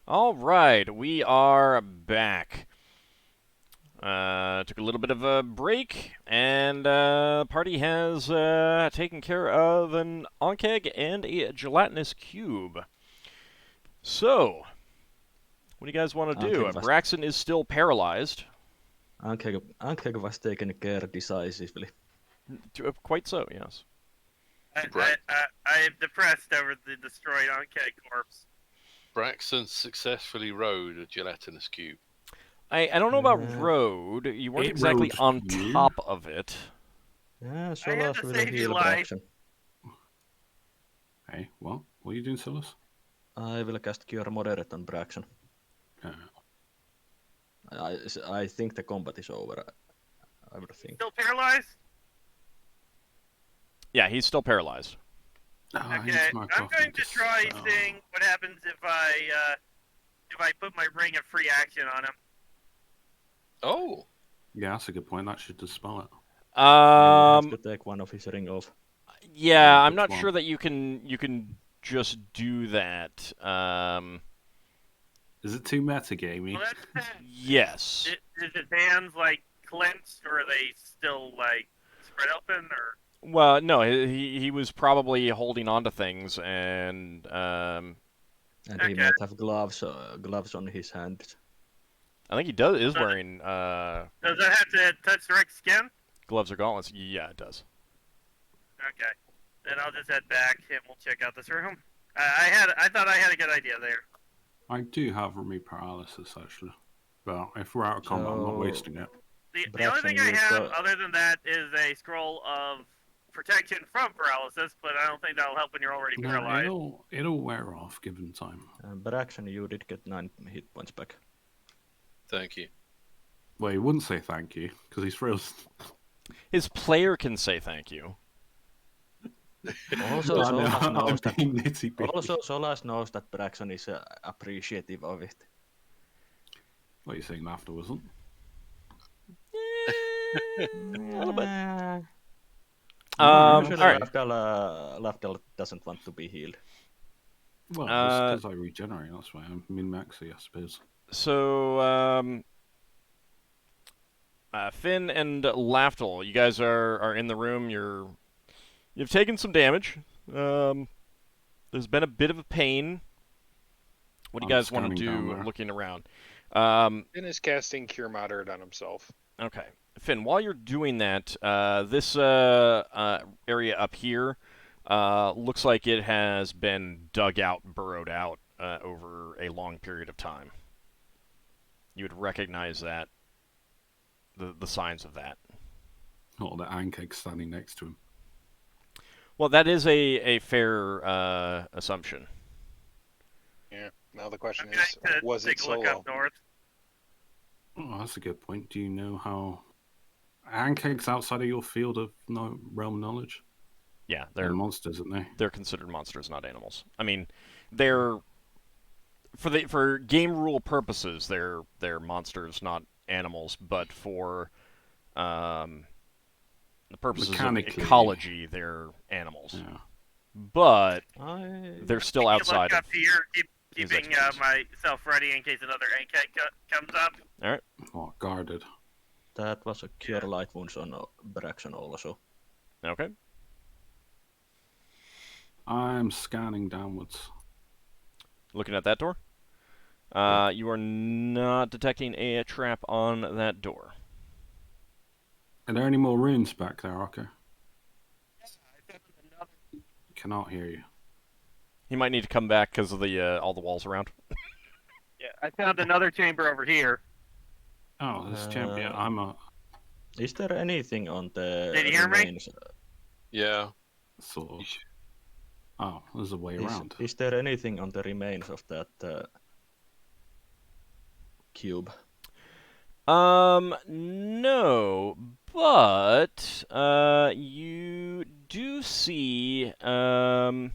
All right, we are back. Took a little bit of a break, and party has taken care of an onkeg and a gelatinous cube. So, what do you guys want to do? Ankeg was, Braxon is still paralyzed. Ankeg was taken care decisively. Quite so, yes. I am depressed over the destroyed Ankeg corpse. Braxon successfully rode a gelatinous cube. I don't know about Uh, road. You weren't it exactly rode on you. top of it. Yeah, I had Solas to will save your heal life. Braxon. Hey, what? What are you doing, Solas? I will cast Cure Moderate on Braxon. I think the combat is over. I would think. Still paralyzed? Yeah, he's still paralyzed. Okay, I'm going to try seeing what happens if I put my ring of free action on him. Oh, Yeah, that's a good point. That should dispel it. He has to take one of his ring off. Yeah, Yeah, I'm which not one? sure that you can just do that. Is it too metagamey? Well, Yes. is his hands like clenched, or are they still like spread open, or? Well, no, he was probably holding on to things, and And he Okay. might have gloves on his hands. I think he is wearing Does that have to touch Rick's skin? gloves or gauntlets. Yeah, it does. Okay, then I'll just head back and we'll check out this room. I thought I had a good idea there. I do have remove paralysis, actually. But if we're out of combat, I'm not So- wasting it. The only thing I Braxon, have you've other than that is a scroll of protection from paralysis, but I don't think that'll help when you're already No, paralyzed. it'll wear off given time. Braxon, you did get 9 hit points back. thank you. Well, he wouldn't say thank you because he's frozen. His player can say thank you. Also, I know, Solas I'm knows that. being nitty-bitty. Also, Solas knows that Braxon is appreciative of it. What are you saying after, wasn't? A little bit. All Usually, right. Lafdul doesn't want to be healed. Well, it's because I regenerate. That's why I'm min-maxy, I suppose. So, Finn and Lafdul, you guys are in the room. You've taken some damage. There's been a bit of a pain. What do you I'm guys want to scanning down do there. looking around? Finn is casting Cure Moderate on himself. Okay. Finn, while you're doing that, this area up here looks like it has been dug out, burrowed out over a long period of time. You would recognize that, the signs of that. Oh, the Ankeg standing next to him. Well, that is a fair assumption. Yeah. Now the question I'm is, going to was it take a look solo? up north. Oh, that's a good point. Do you know how Ankeg's outside of your field of realm knowledge? Yeah, They're they're monsters, aren't they? they're considered monsters, not animals. I mean, they're for game rule purposes, they're monsters, not animals. But for the purposes of Mechanically. ecology, they're animals. Yeah. But I they're still Take a outside look of up here, his keeping expertise. myself ready in case another Ankeg comes up. All right. Oh, guarded. that was a cure light wounds on Braxon also. Okay. I'm scanning downwards. Looking at that door. You are not detecting a trap on that door. Are there any more runes back there, Ockar? Cannot hear you. He might need to come back because of the all the walls around. Yeah, I found another chamber over here. Oh, this champion. Uh, I'm a Is there anything on the Did you hear me? remains? Yeah. sort of. Oh, there's a way Is, around. is there anything on the remains of that cube? No, but you do see in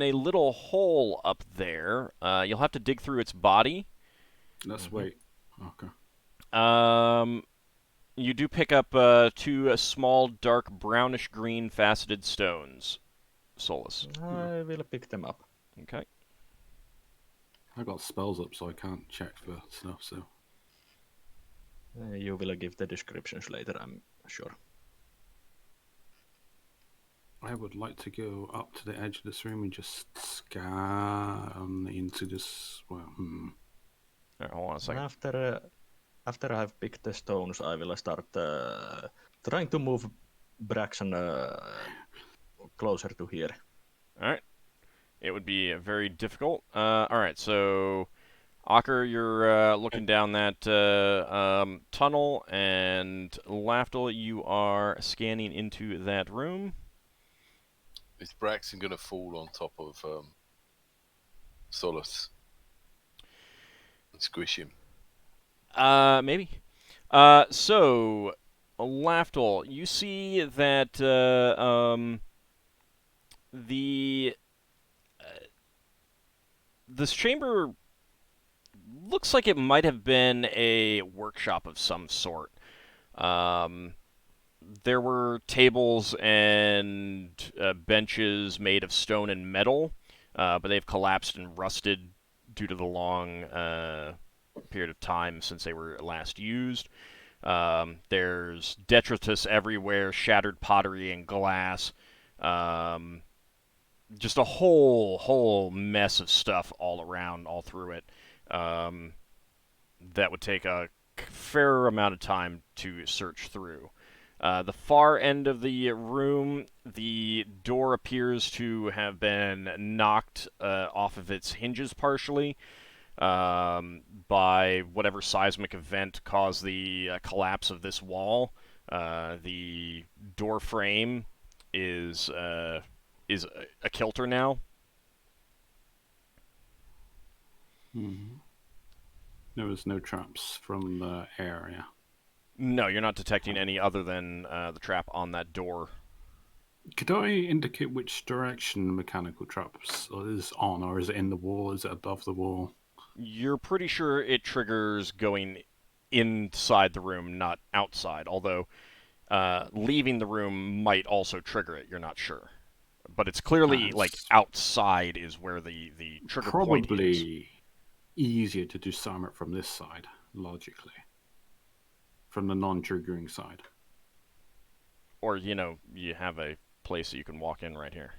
a little hole up there. You'll have to dig through its body. Let's wait. Okay. You do pick up two small, dark, brownish-green faceted stones. Solas. I will pick them up. Okay. I got spells up, so I can't check for stuff. So You will give the descriptions later, I'm sure. I would like to go up to the edge of this room and just scan into this. Well, Alright, hold on a second. After I've picked the stones, I will start trying to move Braxon closer to here. Alright. It would be very difficult. Alright, so Ockar, you're looking down that tunnel, and Lafdul, you are scanning into that room. Is Braxon going to fall on top of Solas and squish him? Maybe. So, Lafdul, you see that this chamber looks like it might have been a workshop of some sort. There were tables and benches made of stone and metal, but they've collapsed and rusted due to the long period of time since they were last used. There's detritus everywhere, shattered pottery and glass. Just a whole mess of stuff all around, all through it. That would take a fair amount of time to search through. The far end of the room, the door appears to have been knocked off of its hinges partially by whatever seismic event caused the collapse of this wall. The door frame is a kilter now. There was no traps from the area. No, you're not detecting any other than the trap on that door. Could I indicate which direction the mechanical traps is on, or is it in the wall? Is it above the wall? You're pretty sure it triggers going inside the room, not outside, although leaving the room might also trigger it. You're not sure. But it's clearly, like, outside is where the trigger point is. Probably easier to disarm it from this side, logically. From the non-triggering side. Or, you have a place that you can walk in right here.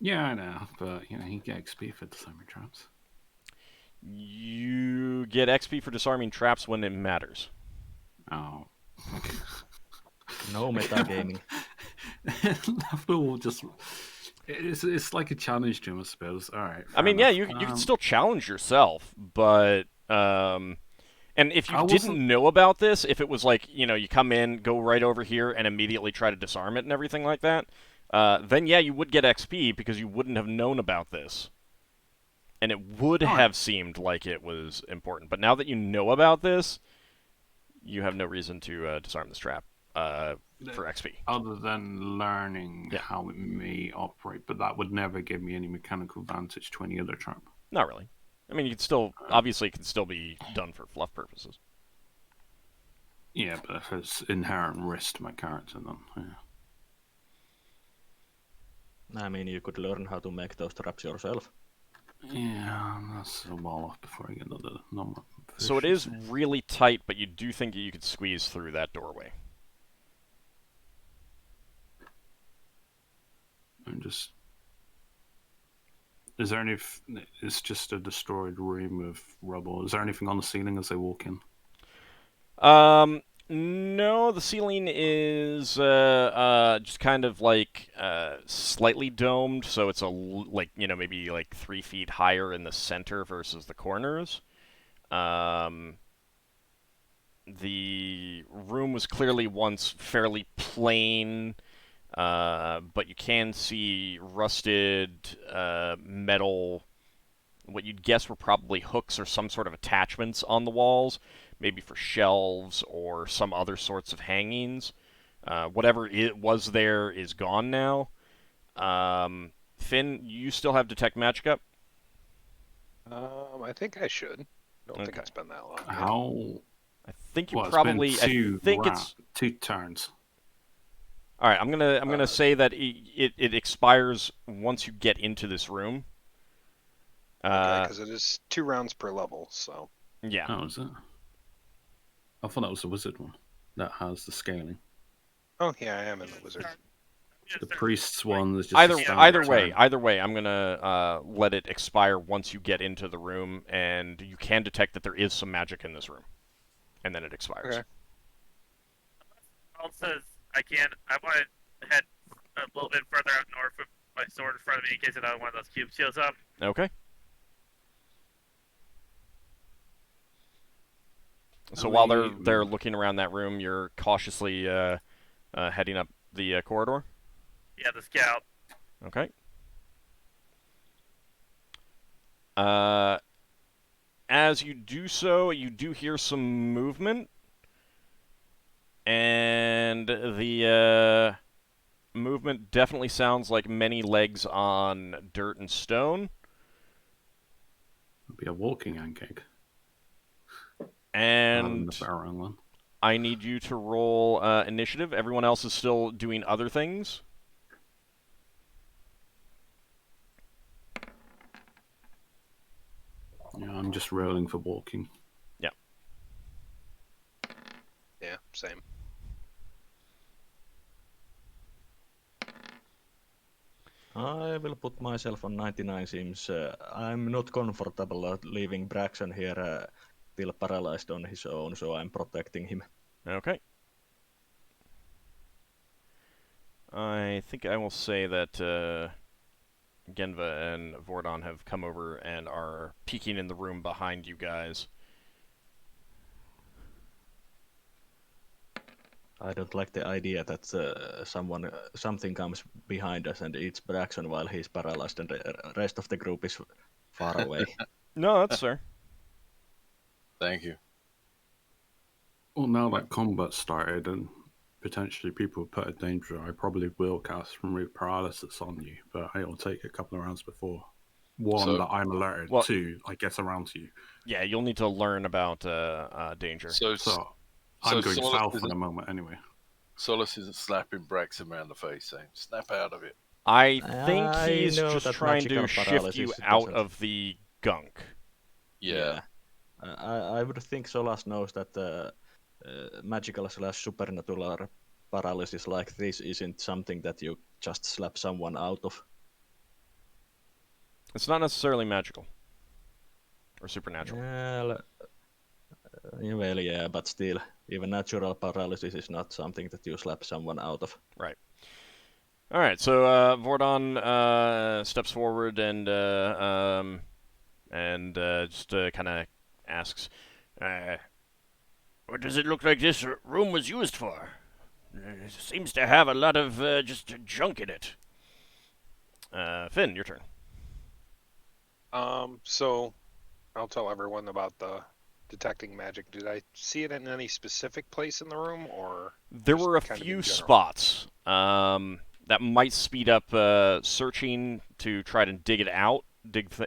Yeah, I know, but, you get XP for disarming traps. You get XP for disarming traps when it matters. Oh. No metagaming. Lafdul just... It's like a challenge to him, I suppose. Alright. I mean, yeah, you can still challenge yourself, but... And if you didn't know about this, if it was like, you come in, go right over here, and immediately try to disarm it and everything like that, then yeah, you would get XP because you wouldn't have known about this. And it would have seemed like it was important. But now that you know about this, you have no reason to disarm this trap for XP. Other than learning how it may operate, but that would never give me any mechanical advantage to any other trap. Not really. I mean, you could still, obviously, it can still be done for fluff purposes. Yeah, but if it's inherent risk to my character, then, yeah. I mean, you could learn how to make those traps yourself. Yeah, that's a while off before I get another number. So it is really tight, but you do think that you could squeeze through that doorway. I'm just... Is there any... It's just a destroyed room of rubble. Is there anything on the ceiling as they walk in? No, the ceiling is just kind of like slightly domed, so it's maybe like 3 feet higher in the center versus the corners. The room was clearly once fairly plain, but you can see rusted metal, what you'd guess were probably hooks or some sort of attachments on the walls, maybe for shelves or some other sorts of hangings. Whatever it was there is gone now. Finn, you still have Detect Magic up? I think I should. Don't think it's been that long. How? I think you Well, probably. It's been I think it's 2 turns. all right. I'm gonna say that it expires once you get into this room. Okay, because it is 2 rounds per level, so. Yeah. Oh, is it? I thought that was the wizard one that has the scaling. Oh yeah, I am in the wizard. The priest's one is just Either way, I'm gonna let it expire once you get into the room, and you can detect that there is some magic in this room, and then it expires. Okay. Alt says I want to head a little bit further out north with my sword in front of me in case another one of those cubes shows up. Okay. So while they're looking around that room, you're cautiously heading up the corridor. Yeah, the scout. Okay. As you do so, you do hear some movement, and the movement definitely sounds like many legs on dirt and stone. It'd be a walking pancake. And the barrel one. I need you to roll initiative. Everyone else is still doing other things. Yeah, I'm just rolling for walking. Yeah. Yeah, same. I will put myself on 99 sims. I'm not comfortable leaving Braxon here till paralyzed on his own, so I'm protecting him. Okay. I think I will say that Genva and Vordon have come over and are peeking in the room behind you guys. I don't like the idea that something comes behind us and eats Braxon while he's paralyzed and the rest of the group is far away. No, that's fair. Thank you. Well, now that combat started and potentially people put in danger, I probably will cast Remove Paralysis on you, but it'll take a couple of rounds before. That I'm alerted, two, I get around to you. Yeah, you'll need to learn about danger. So I'm going south for the moment anyway. Solas isn't slapping Braxon around the face saying, snap out of it. I think he's just trying to shift you out of the gunk. Yeah. I would think Solas knows that magical/supernatural paralysis like this isn't something that you just slap someone out of. It's not necessarily magical. Or supernatural. Well, yeah, but still, even natural paralysis is not something that you slap someone out of. Right. Alright, so Vordon steps forward and just kind of asks, what does it look like this room was used for? It seems to have a lot of just junk in it. Finn, your turn. So I'll tell everyone about the detecting magic. Did I see it in any specific place in the room, or there were a few spots that might speed up searching to try to dig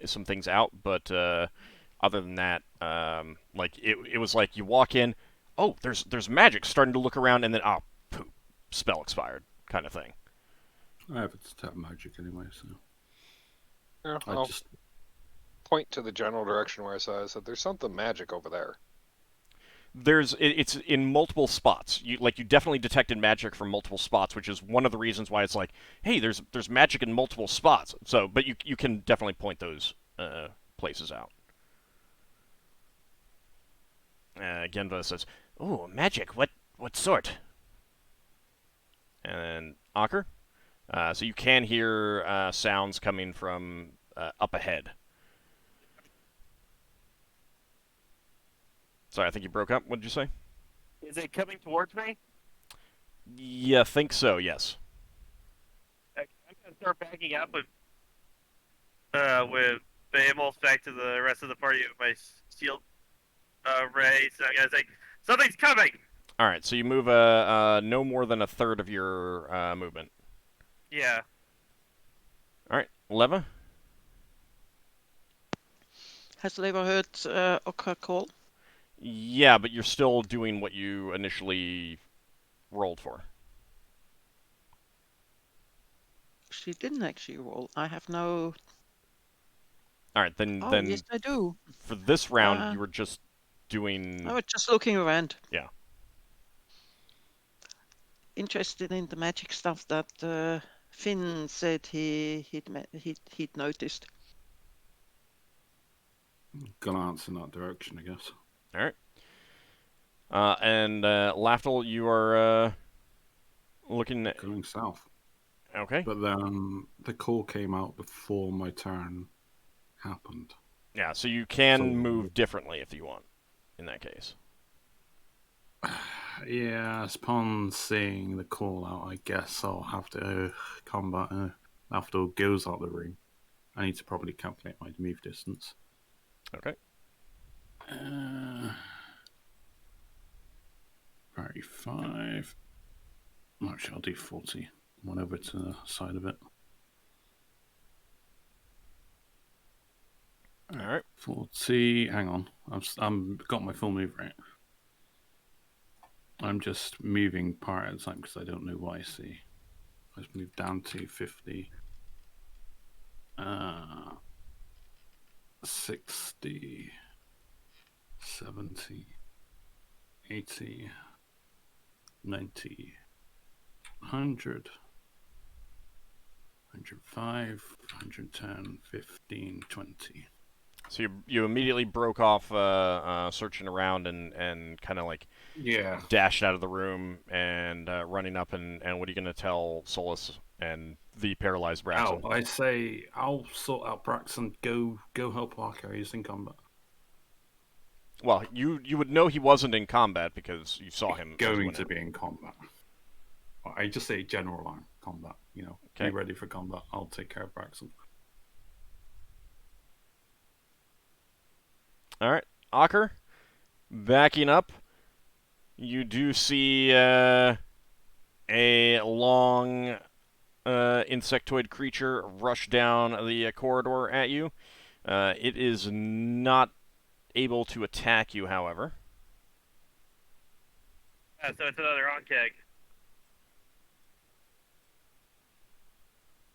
some things out, but other than that, like it was like you walk in, oh, there's magic, starting to look around, and then poop, spell expired, kind of thing. I have to tap magic anyway, so yeah, I'll just point to the general direction where I said there's something magic over there. It's in multiple spots. You definitely detected magic from multiple spots, which is one of the reasons why it's like, hey, there's magic in multiple spots. So, but you can definitely point those places out. Genva says, "Oh, magic. What sort?" And Ockar, so you can hear sounds coming from up ahead. Sorry, I think you broke up. What did you say? Is it coming towards me? Yeah, I think so, yes. I'm going to start backing up with Behemoth back to the rest of the party with my shield ray. So I'm going to say, something's coming! Alright, so you move no more than a third of your movement. Yeah. Alright, Leva? Has Leva heard Ockar call? Yeah, but you're still doing what you initially rolled for. She didn't actually roll. I have no... All right, then Oh, then yes, I do. for this round, Uh, you were just doing. I was just looking around. Yeah. Interested in the magic stuff that Finn said he'd noticed. Glance in that direction, I guess. All right. And Lafdul, you are looking at... Going south. Okay. But then the call came out before my turn happened. Yeah, so you can So- move differently if you want, in that case. Yeah, upon seeing the call out, I guess I'll have to combat after it goes out the ring. I need to probably calculate my move distance. Okay. 35. Actually, I'll do 40. One over to the side of it. All right. 40. Hang on. I'm got my full move right. I'm just moving part at a time because I don't know what I see. Let's move down to 50. 60. 70. 80. 90. 100. 105. 110. 15. 20. So you immediately broke off searching around and kind of like Yeah. dashed out of the room and running up and what are you going to tell Solas and the paralyzed Braxon? I say I'll sort out Braxon. Go help Ockar. He's in combat. Well, you would know he wasn't in combat because you saw him Going to be in combat. I just say general line combat. You know, Okay. Be ready for combat. I'll take care of Braxon. All right, Ockar, backing up, you do see a long insectoid creature rush down the corridor at you. It is not able to attack you, however. So it's another onkeg.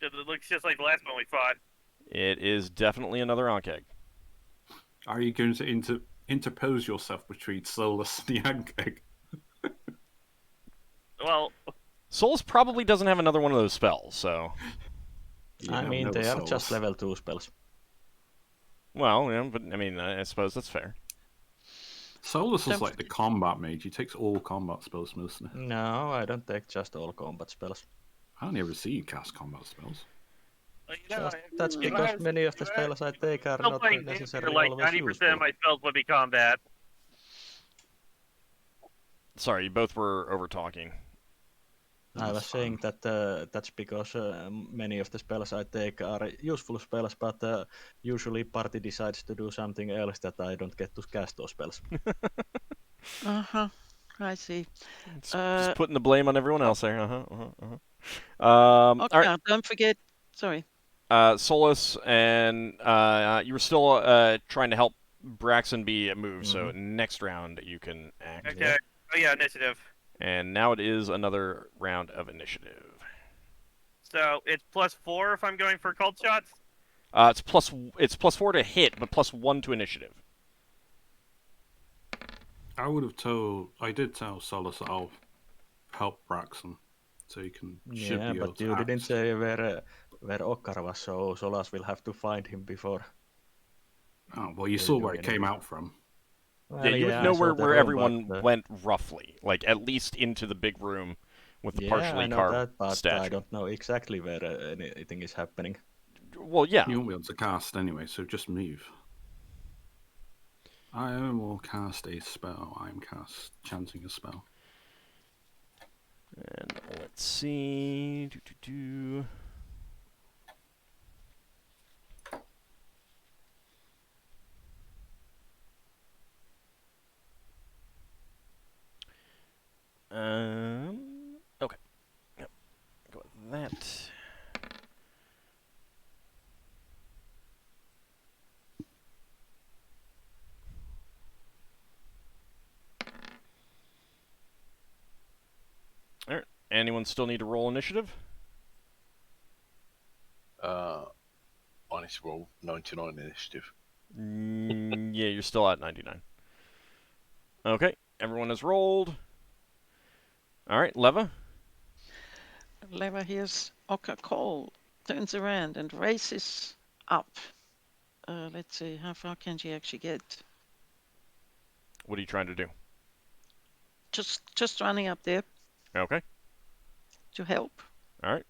It looks just like the last one we fought. It is definitely another onkeg. Are you going to interpose yourself between Solas and the Ankeg? Well, Solas probably doesn't have another one of those spells, so... I mean, they are just level 2 spells. Well, yeah, but I mean, I suppose that's fair. Solas is like the combat mage. He takes all combat spells mostly. No, I don't take just all combat spells. I don't ever see you cast combat spells. That's because many of the spells I take are not necessarily like always 90% useful. of my spells would be combat. Sorry, you both were over-talking. I was saying that that's because many of the spells I take are useful spells, but usually party decides to do something else that I don't get to cast those spells. I see. Just putting the blame on everyone else there. Okay, all right. don't forget. Sorry. Solas, and you were still trying to help Braxon be moved, so next round you can act. Okay. Oh yeah, initiative. And now it is another round of initiative. So it's +4 if I'm going for cold shots? It's +4 to hit, but +1 to initiative. I did tell Solas that I'll help Braxon, so you can should be able but to you act. didn't say where Ockar was, so Solas will have to find him before. Oh, well, you saw where it came out from. Well, yeah, you would know where everyone went roughly, like at least into the big room with the partially I know carved that, but statue. I don't know exactly where anything is happening. Well, yeah. You won't be able to cast anyway, so just move. I will cast a spell. I'm chanting a spell. And let's see. Okay. Yep. Go with that. All right. Anyone still need to roll initiative? Honestly, to roll 99 initiative. Yeah, you're still at 99. Okay, everyone has rolled. All right, Leva. Leva hears Ockar call, turns around and races up. Let's see, how far can she actually get? What are you trying to do? Just running up there Okay. to help. All right.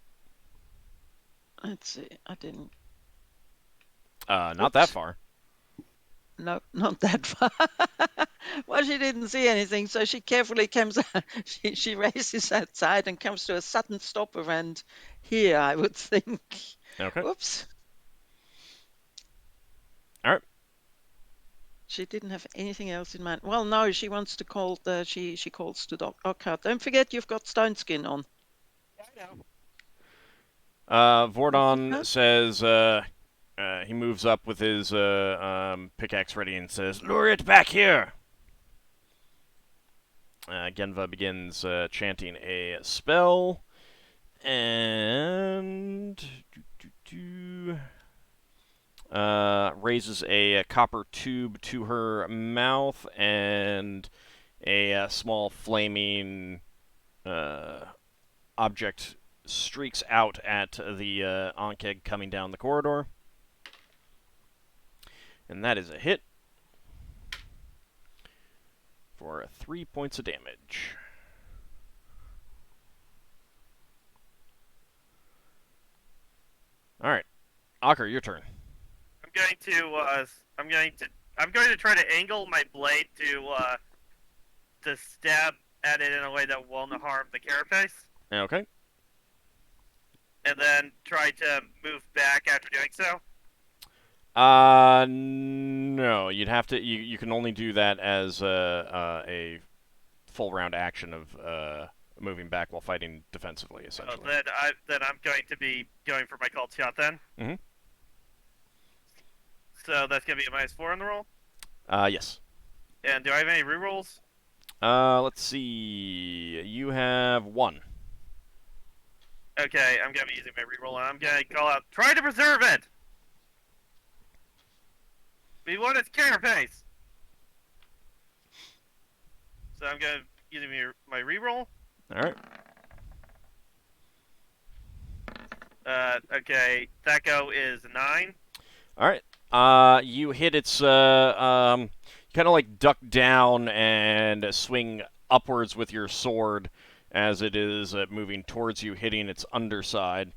Let's see, I didn't. Not that far. No, not that far. Well, she didn't see anything, so she carefully comes. She races outside and comes to a sudden stop around here, I would think. Okay. Oops. All right. She didn't have anything else in mind. Well, no, she wants to call. She calls to Ockar. Don't forget, you've got stone skin on. Yeah, I know. Vordon says he moves up with his pickaxe ready and says, "Lure it back here." Genva begins chanting a spell, and raises a copper tube to her mouth, and a small flaming object streaks out at the Ankeg coming down the corridor. And that is a hit for 3 points of damage. All right, Ockar, your turn. I'm going to try to angle my blade to stab at it in a way that won't harm the carapace, Okay. and then try to move back after doing so. No, you'd have to. You can only do that as a full round action of moving back while fighting defensively, essentially. Then I'm going to be going for my called shot then. Mhm. So that's going to be a -4 on the roll. Yes. And do I have any rerolls? Let's see. You have 1. Okay, I'm going to be using my reroll, and I'm going to call out, try to preserve it! We want its carapace! So I'm going to using my reroll. All right. Okay, that go is 9. All right. You hit its kind of like duck down and swing upwards with your sword as it is moving towards you, hitting its underside.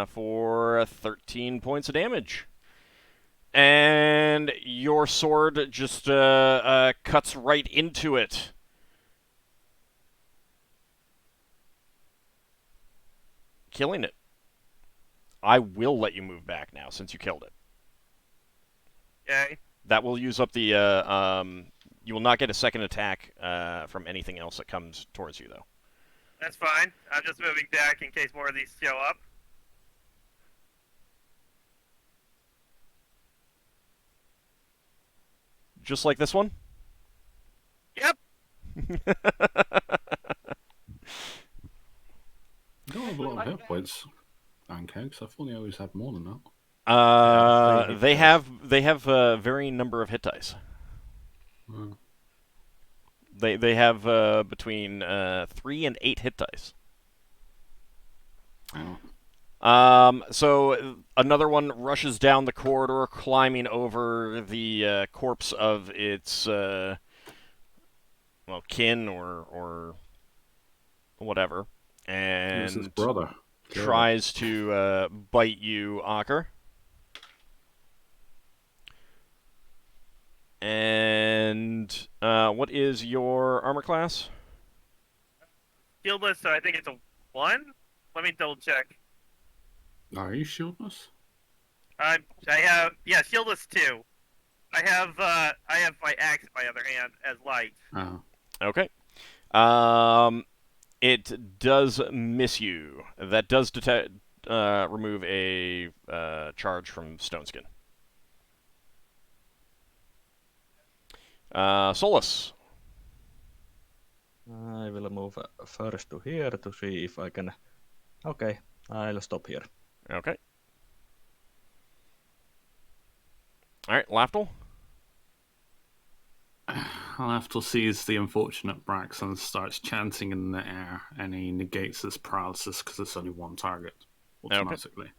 For 13 points of damage. And your sword just cuts right into it. Killing it. I will let you move back now since you killed it. Okay. That will use up the you will not get a second attack from anything else that comes towards you, though. That's fine. I'm just moving back in case more of these show up. Just like this one? Yep. You don't have a lot of hit points, Ankegs. I thought they always had more than that. They have a varying number of hit dice. They have between 3 and 8 hit dice. So another one rushes down the corridor, climbing over the corpse of its kin or whatever, and his brother tries to bite you, Ockar. And what is your armor class? Shieldless, so I think it's a 1. Let me double check. Are you shieldless? I have shieldless 2. I have my axe in my other hand as light. Okay. It does miss you. That does remove a charge from Stoneskin. Solas. I will move first to here to see if I can Okay, I'll stop here. Okay. All right, Lafdul. Lafdul sees the unfortunate Braxon and starts chanting in the air, and he negates his paralysis because it's only one target automatically.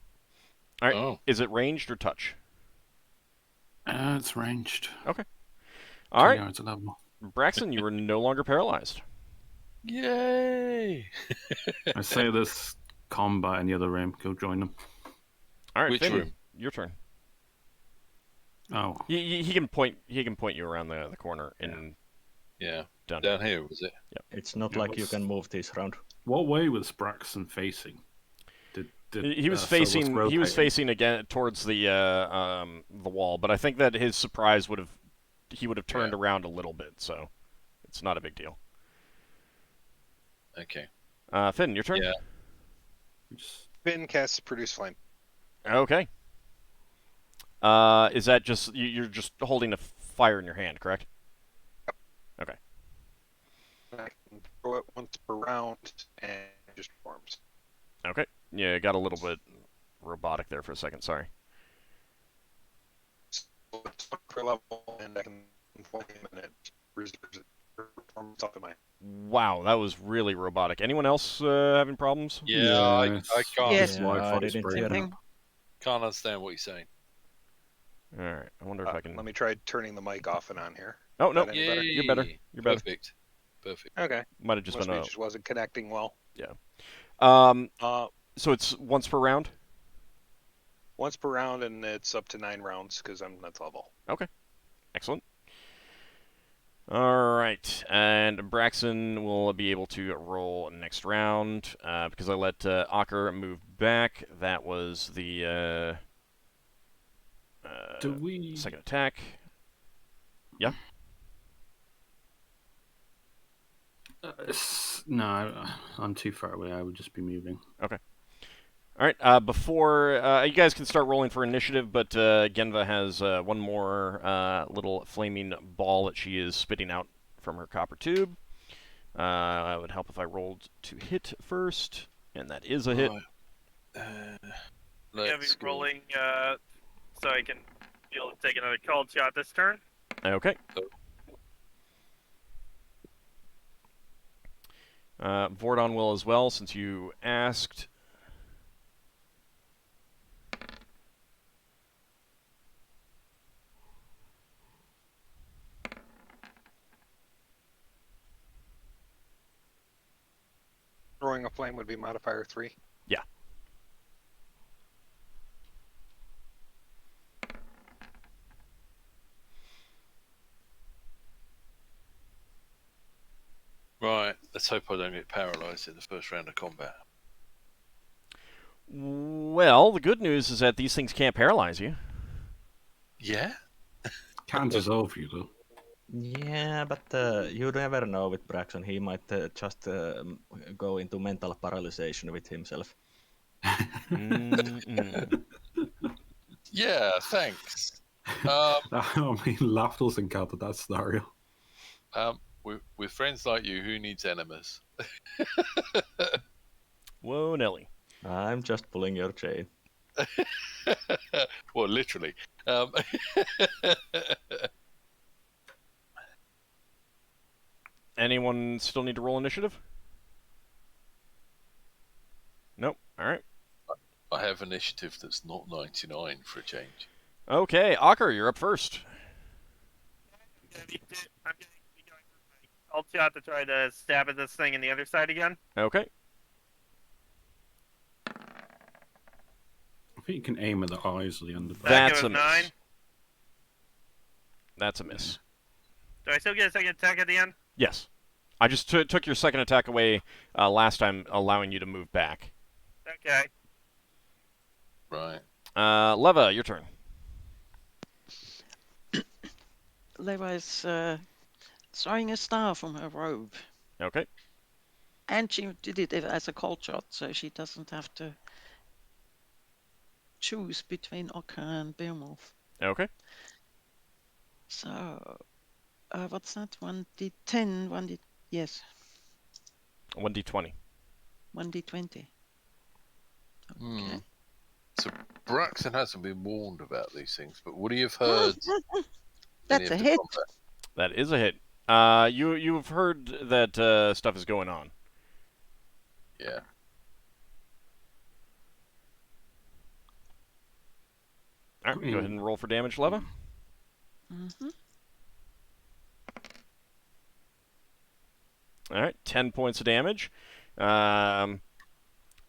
All right. Oh. Is it ranged or touch? It's ranged. Okay. All 2 right. yards at level. Braxon, you are no longer paralyzed. Yay! I say this combat in the other room. Go join them. All right, Which Finn, room? your turn. Oh, He can point. He can point you around the corner and Yeah. done. Down here, was it? It's not Yeah, like you what's- can move this round. what way was Braxon facing? He was Solas facing. He was rotating? facing again towards the wall, but I think that his surprise would have. He would have turned around a little bit, so it's not a big deal. Okay. Finn, your turn. Yeah. Finn casts Produce Flame. Okay. Is that just you're just holding a fire in your hand, correct? Okay. I can throw it once per round and it just forms. Okay. Yeah, it got a little bit robotic there for a second. Sorry. So it's per level, and I can inform him and it reserves it for performance up to my. Wow, that was really robotic. Anyone else having problems? Yeah, I Yes. can't, Yes. Wi-Fi I didn't breaking hear up. can't understand what you're saying. All right. I wonder if I can. Let me try turning the mic off and on here. Oh no, Is that any better? you're better. You're better. Perfect. Perfect. Okay. Might have just Must been be a. just wasn't connecting well. So it's once per round. Once per round, and it's up to 9 rounds because I'm at level. Okay. Excellent. All right, and Braxon will be able to roll next round because I let Ockar move back. That was the Do we? second attack. Yeah. No, I'm too far away. I would just be moving. Okay. All right. Before you guys can start rolling for initiative, but Genva has one more little flaming ball that she is spitting out from her copper tube. It would help if I rolled to hit first, and that is a hit. Right. Gonna be Let's go. rolling so I can be able to take another cold shot this turn. Okay. Vordon will as well, since you asked. Throwing a flame would be modifier 3. Yeah. Right. Let's hope I don't get paralysed in the first round of combat. Well, the good news is that these things can't paralyze you. Yeah? Can dissolve you though. Yeah, but you never know with Braxon. He might just go into mental paralyzation with himself. Yeah, thanks. I mean, Lafdul's encountered that scenario. With friends like you, who needs enemies? Whoa, Nelly. I'm just pulling your chain. Well, literally. Anyone still need to roll initiative? Nope. All right. I have initiative that's not 99 for a change. Okay, Ockar, you're up first. I'm gonna be going for my cold shot to try to stab at this thing in the other side again. Okay. I think you can aim at the eyes of the underbelly. That's a Second miss. of 9. That's a miss. Do I still get a second attack at the end? Yes. I just took your second attack away last time, allowing you to move back. Okay. Right. Leva, your turn. Leva is throwing a star from her robe. Okay. And she did it as a cold shot, so she doesn't have to choose between Ockar and Beowulf. Okay. So, what's that? 1d10, yes, 1d20. 1d20. Okay. So Braxon hasn't been warned about these things, but would he have heard That's any a of the hit. combat? That is a hit. You've heard that stuff is going on. Yeah. All right, go ahead and roll for damage, Leva. Mm-hmm. All right, 10 points of damage.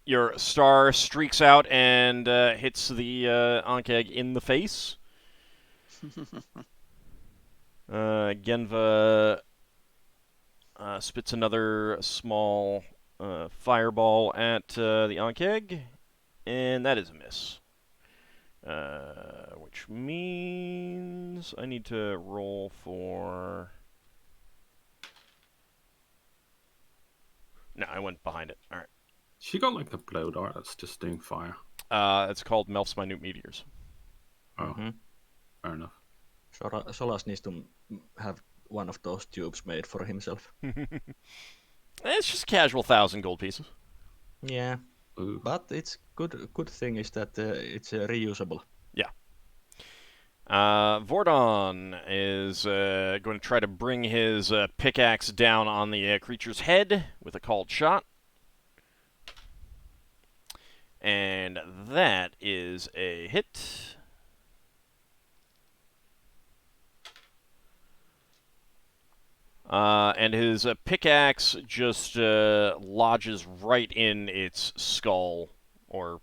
Your star streaks out and hits the Ankeg in the face. Genva spits another small fireball at the Ankeg, and that is a miss. Which means I need to roll for... No, I went behind it. All right. She got like a blow dart that's just doing fire. It's called Melf's Minute Meteors. Oh, fair enough. Solas needs to have one of those tubes made for himself. It's just casual 1,000 gold pieces. Yeah, Ooh. but it's good thing is that it's reusable. Yeah. Vordon is going to try to bring his pickaxe down on the creature's head with a called shot. And that is a hit. And his pickaxe just lodges right in its skull, or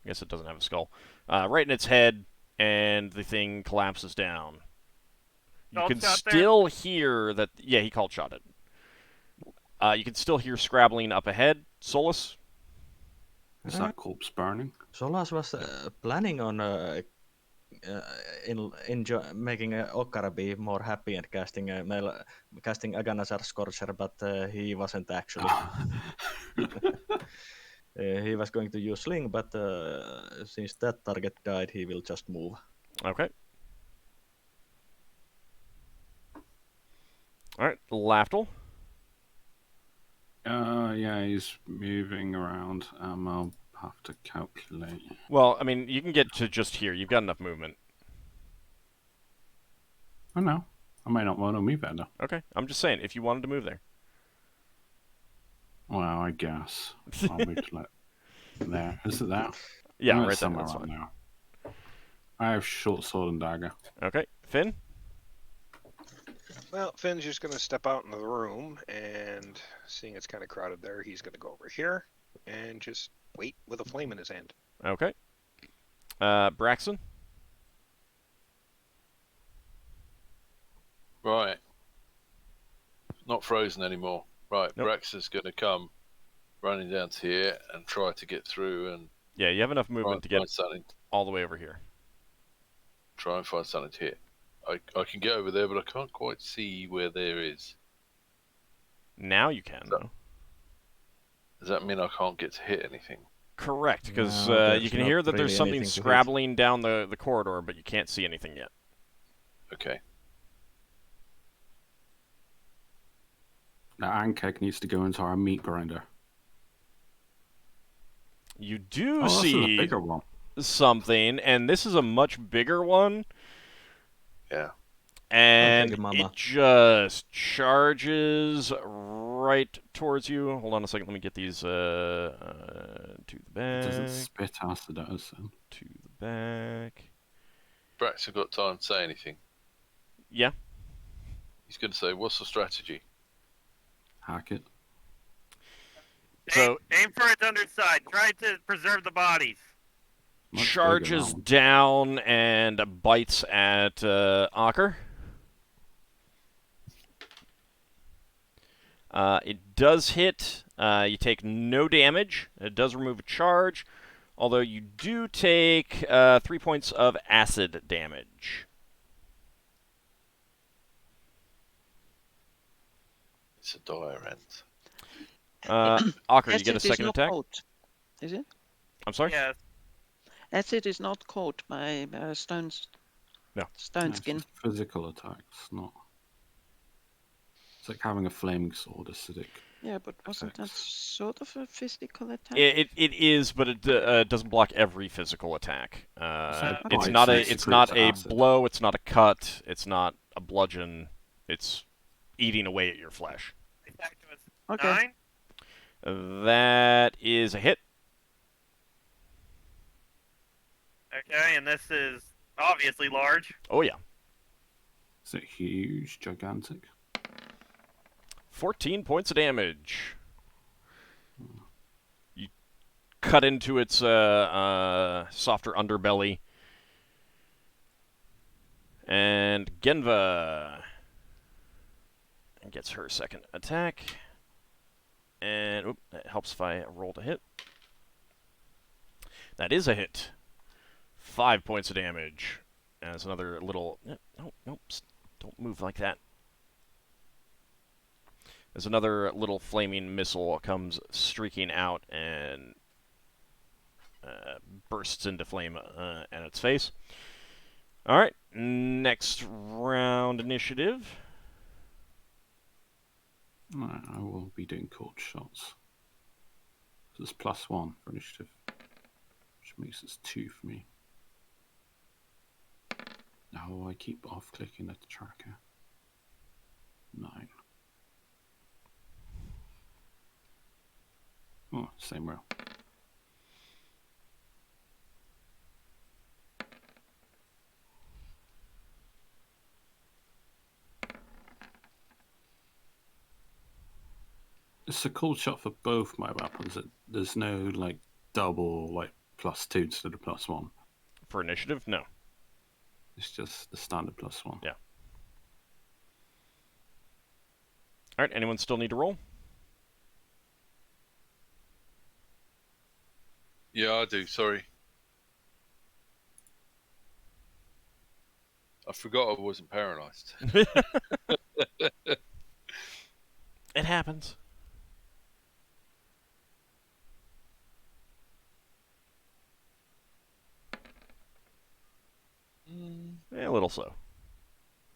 I guess it doesn't have a skull, right in its head, and the thing collapses down. You can still hear that... Yeah, he called shot it. You can still hear scrabbling up ahead. Solas? Is that corpse burning? Solas was planning on making Ockar be more happy and casting Aganazar Scorcher, but he wasn't actually. He was going to use Sling, but since that target died, he will just move. Okay. Alright, Lafdul. Yeah, he's moving around. I'll have to calculate. Well, I mean, you can get to just here. You've got enough movement. Oh no, I might not want to move better. Okay, I'm just saying, if you wanted to move there. Well, I guess I'll move to there. Is it there? Yeah, No, right there. somewhere That's around fine. there. I have short sword and dagger. Okay, Finn? Well, Finn's just going to step out into the room, and seeing it's kind of crowded there, he's going to go over here and just wait with a flame in his hand. Okay. Braxon? Right. Not frozen anymore. Right, Nope. Braxon's going to come running down to here and try to get through and Yeah, you have enough try movement and to get find something. all the way over here. Try and find something to hit. I can get over there, but I can't quite see where there is. Now you can, So- though. Does that mean I can't get to hit anything? Correct, because No, you there's can not hear that really there's something anything to hit. scrabbling down the corridor, but you can't see anything yet. Okay. That Ankeg needs to go into our meat grinder. You do Oh, this is a see bigger one. something, and this is a much bigger one, Yeah. and Okay, mama. it just charges right towards you. Hold on a second, let me get these to the It back, doesn't spit acid at us then. to the back. Braxton got time to say anything. Yeah, He's going to say, "What's the strategy?" Hack it. So- aim for its underside. Try to preserve the bodies. Much bigger, charges that one. down and bites at Ockar. It does hit. You take no damage. It does remove a charge, although you do take 3 points of acid damage. It's a dire end. Ockar, you get a Acid is second not attack. caught, is it? I'm sorry? Yes. Acid is not caught by stones. No. Stone No, it's skin. just physical attacks, not. It's like having a flaming sword, acidic. Yeah, but wasn't that Attacks. sort of a physical attack? It is, but it doesn't block every physical attack. So It's bites not and a secretes acid. blow. It's not a cut. It's not a bludgeon. It's eating away at your flesh. Attack was Okay. 9. That is a hit. Okay, and this is obviously large. Oh yeah. Is it huge, gigantic? 14 points of damage. You cut into its softer underbelly. And Genva gets her second attack. And that helps if I roll to hit. That is a hit. 5 points of damage. As another little... Nope. Don't move like that. As another little flaming missile comes streaking out and bursts into flame at its face. Alright, next round initiative. Alright, I will be doing cold shots. This is +1 for initiative, which makes it 2 for me. Now I keep off-clicking at the tracker. 9. Oh, same row. It's a cold shot for both my weapons. There's no like double like +2 instead of +1. For initiative? No. It's just the standard +1. Yeah. Alright, anyone still need to roll? Yeah, I do. Sorry. I forgot I wasn't paralyzed. It happens. A little so.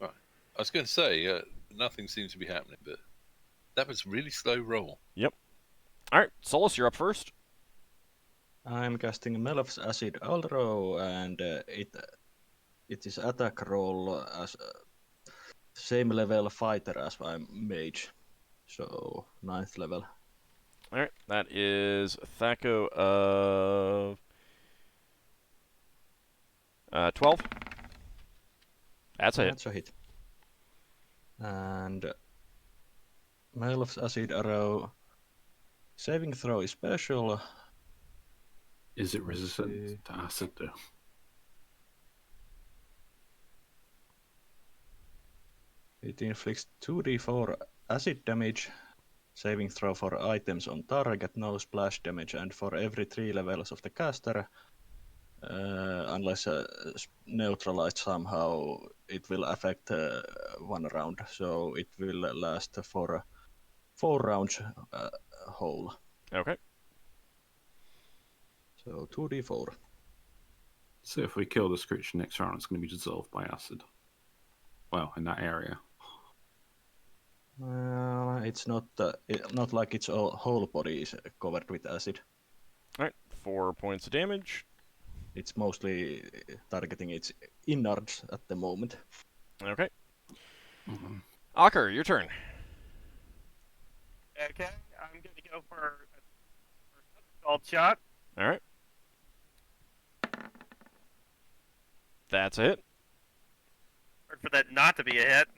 Right. I was going to say, nothing seems to be happening, but that was a really slow roll. Yep. Alright, Solas, you're up first. I'm casting Melf's Acid Alro, and it is attack roll as same level fighter as I'm Mage, so 9th level. Alright, that is Thaco of 12. That's a hit. That's a hit. And Melf's Acid Arrow saving throw is special. Is it Let's resistant see. to acid though? It inflicts 2d4 acid damage. Saving throw for items on target, no splash damage, and for every 3 levels of the caster, unless neutralized somehow, it will affect 1 round. So it will last for 4 rounds whole. Okay. So 2d4. So if we kill this creature next round, it's going to be dissolved by acid. Well, in that area. It's not not like its whole body is covered with acid. Alright, 4 points of damage. It's mostly targeting its innards at the moment. Okay. Mm-hmm. Ockar, your turn. Okay, I'm going to go for another cold shot. Alright. That's a hit. Or for that not to be a hit.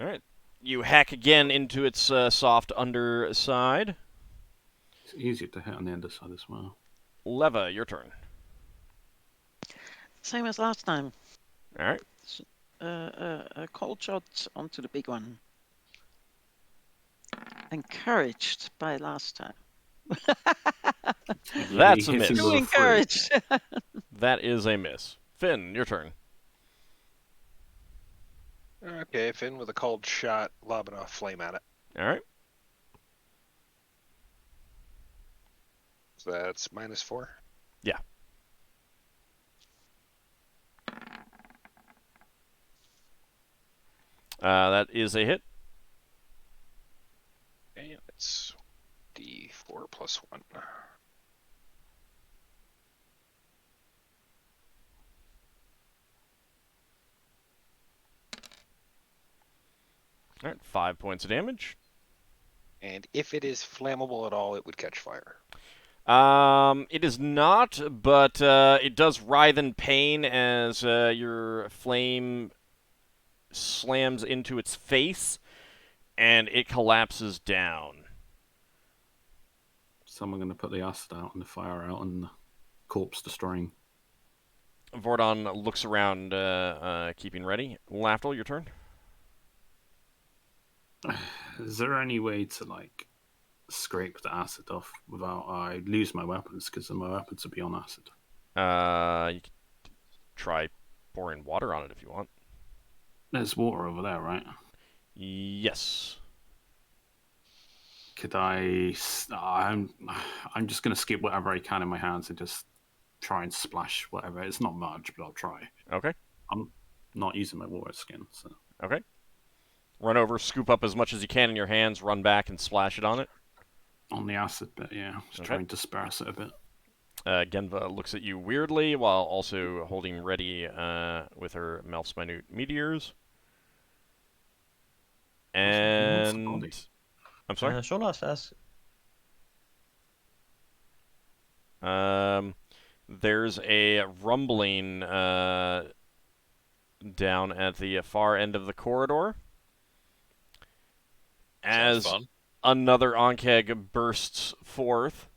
Alright. You hack again into its soft underside. It's easier to hit on the underside as well. Leva, your turn. Same as last time. Alright. A cold shot onto the big one. Encouraged by last time. That's a He hits miss. him Too with a fruit. encouraged. That is a miss. Finn, your turn. Okay, Finn with a cold shot, lobbing a flame at it. Alright. So that's -4. Yeah. That is a hit. It's D4 plus 1. All right, 5 points of damage. And if it is flammable at all, it would catch fire. It is not, but it does writhe in pain as your flame slams into its face, and it collapses down. Someone going to put the acid out and the fire out and the corpse destroying. Vordon looks around, keeping ready. Lafdul, your turn. Is there any way to, like, scrape the acid off without I lose my weapons, because my weapons would be on acid? You could try pouring water on it if you want. There's water over there, right? Yes. Could I... I'm just going to skip whatever I can in my hands and just try and splash whatever. It's not much, but I'll try. Okay. I'm not using my water skin, so... Okay. Run over, scoop up as much as you can in your hands, run back and splash it on it. On the acid bit, yeah. Just trying to disperse it a bit. Genva looks at you weirdly while also holding ready with her mouth's minute meteors. And... I'm sorry? Solas asks... There's a rumbling down at the far end of the corridor as another Onkeg bursts forth.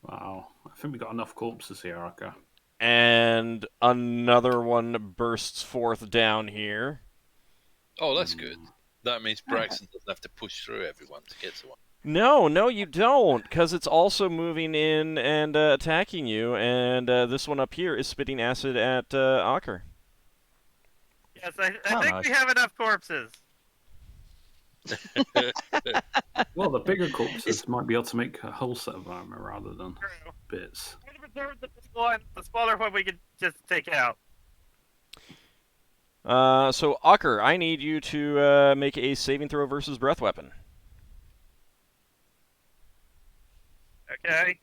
Wow. I think we got enough corpses here, Ockar. And another one bursts forth down here. Oh, that's good. That means Braxon doesn't have to push through everyone to get to one. No, you don't, because it's also moving in and attacking you, and this one up here is spitting acid at Ockar. Yes, I think we have enough corpses. Well, the bigger corpses might be able to make a whole set of armor rather than bits. The smaller one we could just take out. So, Ockar, I need you to make a saving throw versus breath weapon. Okay.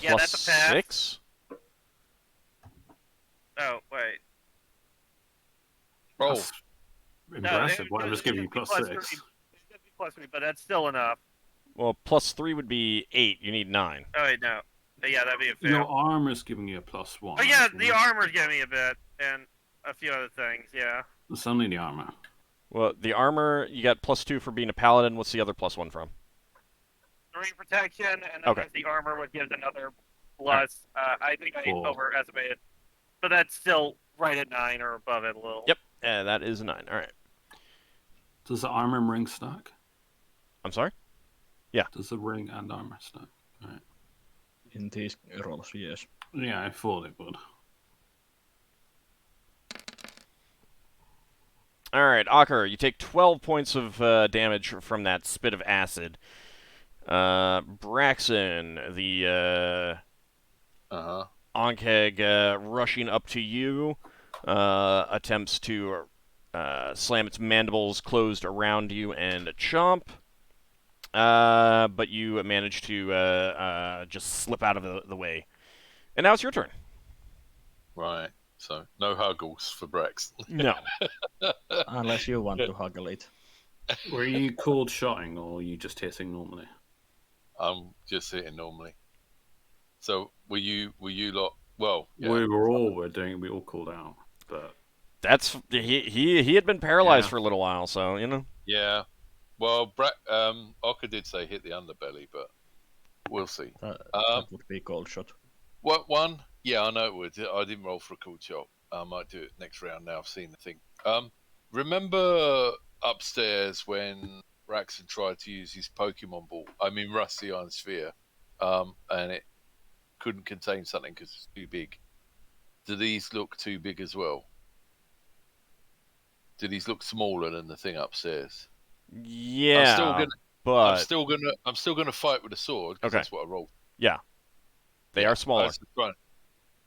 Yeah, that's a pass. 6? Oh, wait. Oh, That's impressive. No, Whatever's giving you plus 6. +3, but that's still enough. Well, +3 would be 8. You need 9. Oh, wait, no. Yeah, that'd be a fail. Your armor's giving you a +1. Oh, yeah, the armor's giving me a bit, and a few other things, yeah. It's only the armor. Well, the armor, you got +2 for being a paladin. What's the other +1 from? 3 protection, and then Okay. the armor would give another plus. I think I 4. overestimated. But that's still right at 9 or above it a little. Yep, that is a 9. All right. Does the armor and ring stack? I'm sorry? Does the ring and armor stack? Right. In these rolls, yes. Yeah, I thought it would. All right, Ockar, you take 12 points of damage from that spit of acid. Braxon, the Onkeg rushing up to you, attempts to slam its mandibles closed around you and chomp. But you manage to just slip out of the way. And now it's your turn. right. So, no huggles for Braxon. No. Unless you want to huggle it. Were you called shotting or were you just hitting normally? I'm just hitting normally. So, were you lot... Well, yeah. We all called out, but... That's... He had been paralyzed for a little while, so, you know. Yeah. Well, Ockar did say hit the underbelly, but we'll see. That would be cold shot. What one? Yeah, I know it would. I didn't roll for a cool shot. I might do it next round now. I've seen the thing. Remember upstairs when Braxon tried to use his Pokemon ball? I mean, Rusty Iron Sphere, and it couldn't contain something because it's too big. Do these look too big as well? Do these look smaller than the thing upstairs? Yeah, I'm still gonna fight with a sword because that's what I rolled. Yeah. They are smaller.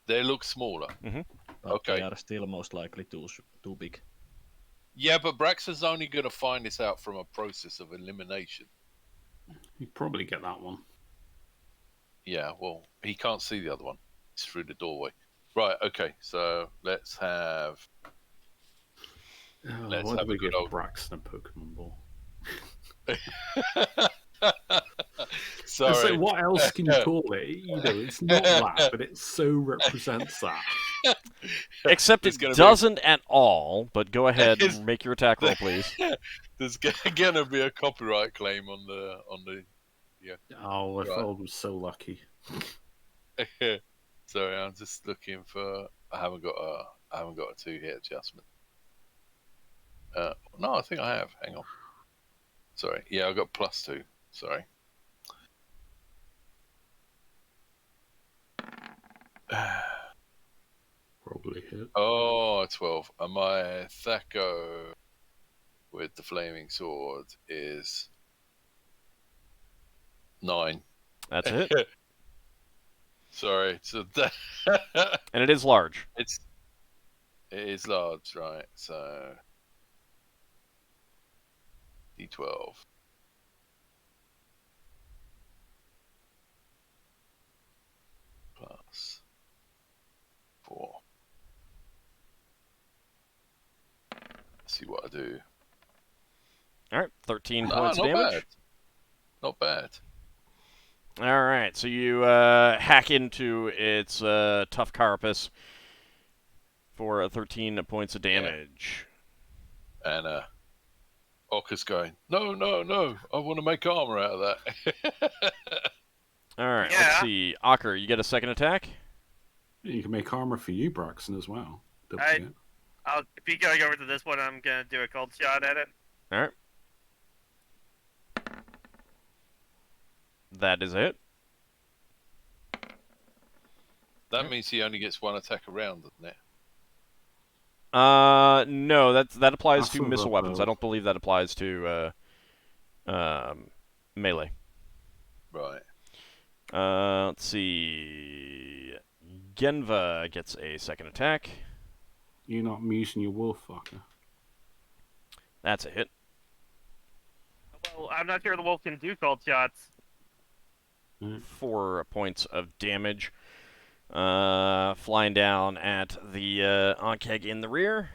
They look smaller. But Okay. They are still most likely too big. Yeah, but Braxon's only going to find this out from a process of elimination. You probably get that one. Yeah, well, he can't see the other one. It's through the doorway. Right, okay, so let's have... Why do we give Braxton a Pokemon Ball? Sorry. So what else can you call it? You know, it's not that, but it so represents that. Except it doesn't at all, but go ahead and make your attack roll, please. There's going to be a copyright claim on the yeah. Oh, if I was so lucky. Sorry, I'm just looking for... I haven't got a 2-hit adjustment. No, I think I have. Hang on. Sorry. Yeah, I got +2. Sorry. Probably hit. Oh, 12. And my Thaco with the flaming sword is 9. That's it. Sorry. So and it is large. It is large, right? So D12. Plus 4. Let's see what I do. All right, 13 points of damage. Bad. Not bad. All right, so you hack into its tough carapace for 13 points of damage. Yeah. And Ockar's going, no, I want to make armor out of that. All right, let's see. Ockar, you get a second attack? You can make armor for you, Braxton, as well. I'll be going over to this one. I'm going to do a cold shot at it. All right. That is it. That means he only gets one attack a round, doesn't it? No, that applies to missile weapons. I don't believe that applies to melee. Right. Let's see. Genva gets a second attack. You're not musing your wolf, fucker. That's a hit. Well, I'm not sure the wolf can do cold shots. 4 points of damage. Flying down at the Onkeg in the rear.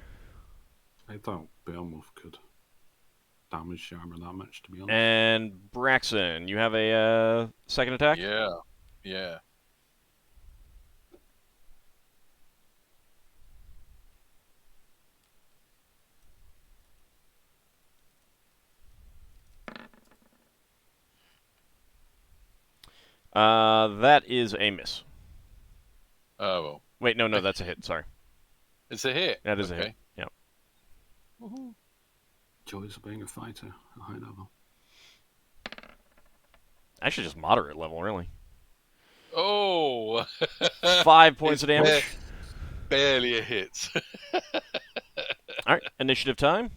I thought Beowulf could damage the armor that much, to be honest. And Braxon, you have a second attack? Yeah. That is a miss. Oh, well. Wait, no, that's a hit. Sorry. It's a hit. That is a hit. Yeah. Woohoo. Joys of being a fighter at high level. Actually, just moderate level, really. Oh! 5 points of damage. Barely a hit. Alright, initiative time.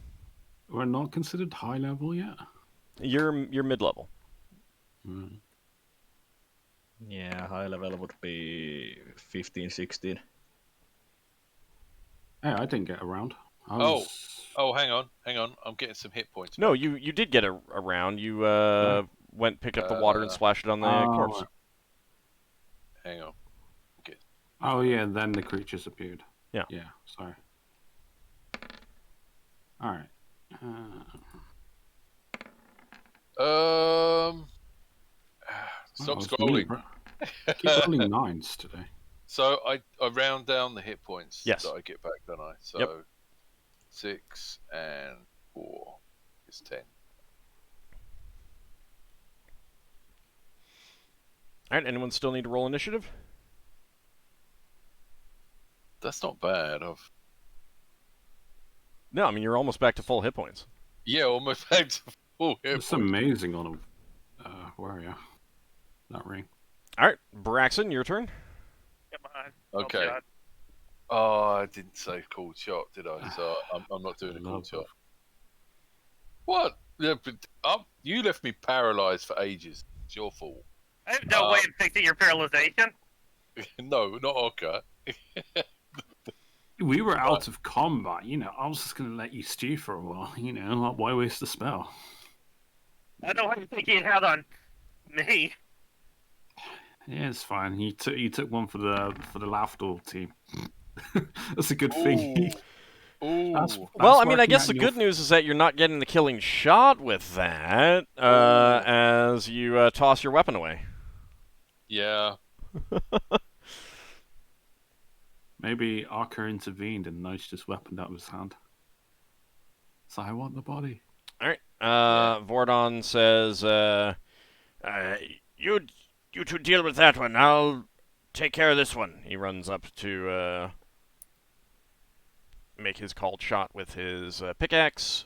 We're not considered high level yet? You're mid-level. Mm. Yeah, high level would be 15, 16. Hey, I didn't get a round. Oh, hang on. I'm getting some hit points. No, you did get a round. You went, picked up the water and splashed it on the corpse. Right. Hang on. Okay. Oh, yeah, and then the creatures appeared. Yeah. Yeah, sorry. Alright. Stop scrolling. Keep rolling 9s today. So I round down the hit points yes. that I get back, don't I? So 6 and 4 is 10. Alright, anyone still need to roll initiative? That's not bad. No, I mean, you're almost back to full hit points. Yeah, almost back to full hit It's points. amazing on a warrior. That ring. Alright, Braxon, your turn. Come on. Okay. Oh, I didn't say cool shot, did I? So I'm not doing a cool shot. What? Yeah, but, you left me paralyzed for ages. It's your fault. I have no way of fixing your paralyzation. No, not Ockar. We were out of combat, I was just going to let you stew for a while, like, why waste the spell? I don't want you taking it out on me. Yeah, it's fine. You took one for the Lafdul team. That's a good thing. Ooh. Well, I mean, I guess the good news is that you're not getting the killing shot with that as you toss your weapon away. Yeah. Maybe Ockar intervened and nudged his weapon out of his hand. So I want the body. All right. Vordon says, you two deal with that one. I'll take care of this one. He runs up to make his called shot with his pickaxe.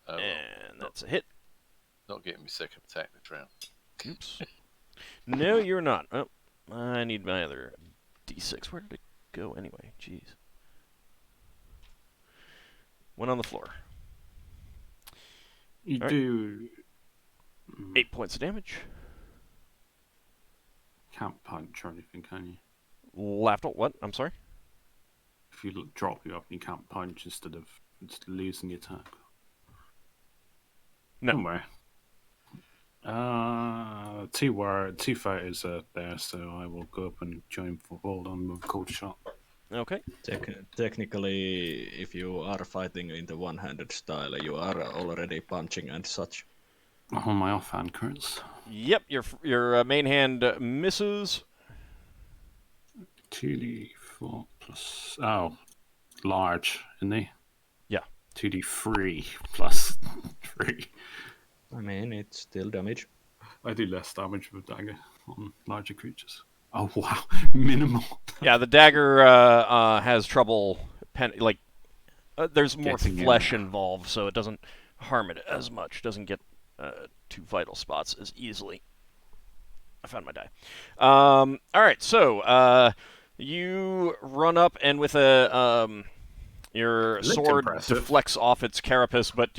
And that's a hit. Not getting me second attack this round. Oops. No, you're not. Oh, I need my other D6. Where did it go anyway? Jeez. Went on the floor. You All do... 8 points of damage. Can't punch or anything, can you? Lafdul, what? I'm sorry? If you drop your weapon, you can't punch instead of losing the attack. No. Anyway. Two fighters are there, so I will go up and join for Vordon with a cold shot. Okay. Technically, if you are fighting in the one-handed style, you are already punching and such. On my offhand crits. Yep, your main hand misses. 2d4 plus... Oh, large, isn't he? Yeah. 2d3 plus 3. I mean, it's still damage. I do less damage with a dagger on larger creatures. Oh, wow. Minimal. Yeah, the dagger has trouble... there's more Getting flesh in. involved, so it doesn't harm it as much. Doesn't get to vital spots as easily. I found my die. All right, so you run up and with your Looked sword impressive. deflects off its carapace, but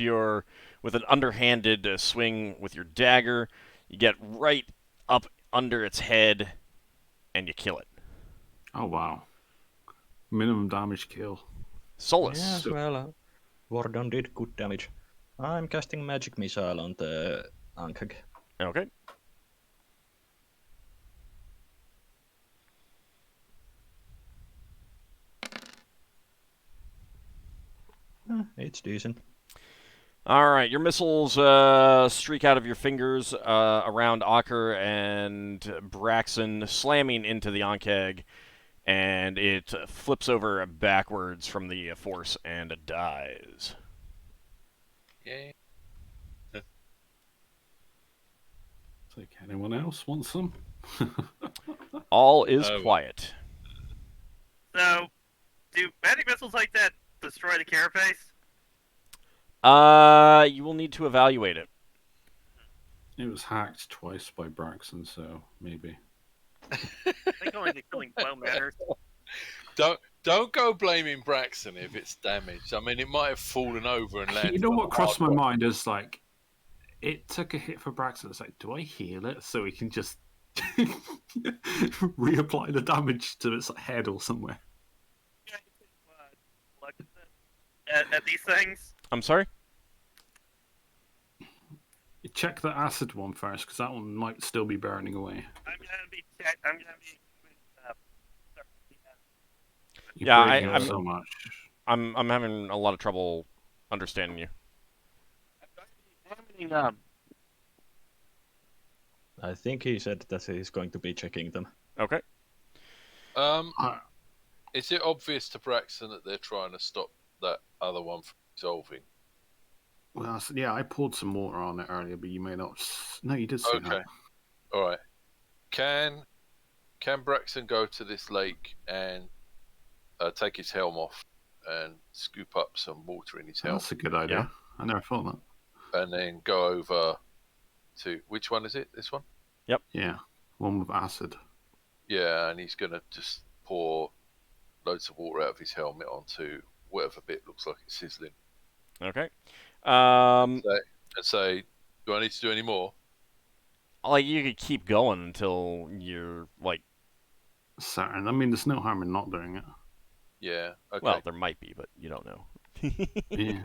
with an underhanded swing with your dagger, you get right up under its head and you kill it. Oh, wow. Minimum damage kill. Solas. Yes, well, Vordon did good damage. I'm casting Magic Missile on the Ankh. Okay. It's decent. All right, your missiles streak out of your fingers around Ockar and Braxon, slamming into the Ankeg, and it flips over backwards from the force and dies. Yay. Like, anyone else want some? All is quiet. So, do magic missiles like that destroy the carapace? You will need to evaluate it. It was hacked twice by Braxon, so maybe. I think only the killing blow matters. Don't go blaming Braxon if it's damaged. I mean, it might have fallen over and landed. You know on what the crossed my hardware. mind is like, it took a hit for Braxton. It's like, do I heal it so we can just reapply the damage to its head or somewhere? Look at these things. I'm sorry? Check the acid one first, because that one might still be burning away. I'm gonna be. You're Yeah, breaking up I'm so much. I'm having a lot of trouble understanding you. I think he said that he's going to be checking them. Okay. Is it obvious to Braxton that they're trying to stop that other one from resolving? Well, yeah, I poured some water on it earlier, but you may not. No, you did say that. Okay. All right. Can Braxton go to this lake and take his helm off and scoop up some water in his helm? That's a good idea. Yeah. I never thought that. And then go over to which one is it? This one? Yeah, one with acid. Yeah, and he's gonna just pour loads of water out of his helmet onto whatever bit looks like it's sizzling. Okay. And say, do I need to do any more? Like, you could keep going until you're, like, certain. I mean, there's no harm in not doing it. Yeah. Okay. Well, there might be, but you don't know. Yeah.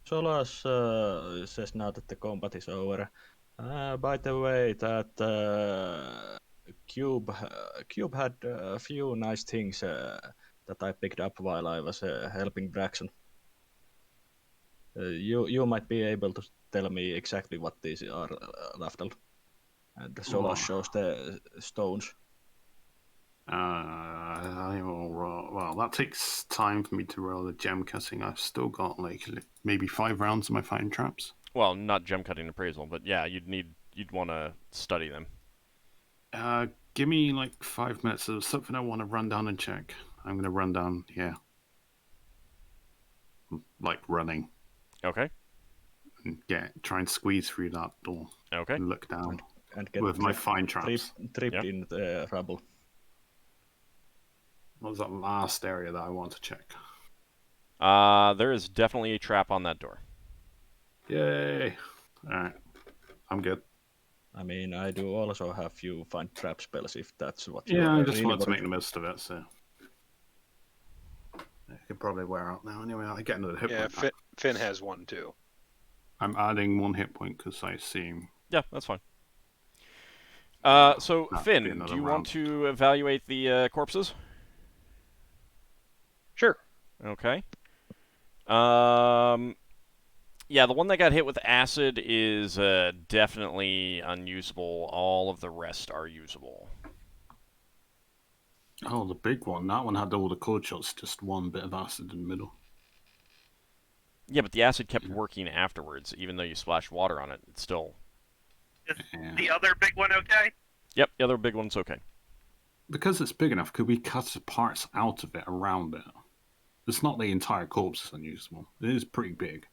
Solas says now that the combat is over. By the way, that Cube had a few nice things that I picked up while I was helping Braxon. You might be able to tell me exactly what these are, Lafdul. And Solas shows the stones. Well, that takes time for me to roll the gem cutting. I've still got like maybe 5 rounds of my fighting traps. Well, not gem cutting appraisal, but yeah, you'd want to study them. Give me like 5 minutes of something I want to run down and check. I'm gonna run down here, like running. Okay. And try and squeeze through that door. Okay. And look down and get with my fine traps. Tripped in the rubble. What was that last area that I want to check? There is definitely a trap on that door. Yay! Alright. I'm good. I mean, I do also have few find trap spells if that's what Yeah, I just really wanted to make the most of it, so. I could probably wear out now anyway. I get another hit point. Yeah, Finn has one too. I'm adding 1 hit point because I see him. Yeah, that's fine. So, Finn, do you want to evaluate the corpses? Sure. Okay. Yeah, the one that got hit with acid is definitely unusable. All of the rest are usable. Oh, the big one. That one had all the cold shots, just one bit of acid in the middle. Yeah, but the acid kept working afterwards, even though you splashed water on it. It's still... Is the other big one okay? Yep, the other big one's okay. Because it's big enough, could we cut the parts out of it around it? It's not the entire corpse that's unusable. It is pretty big.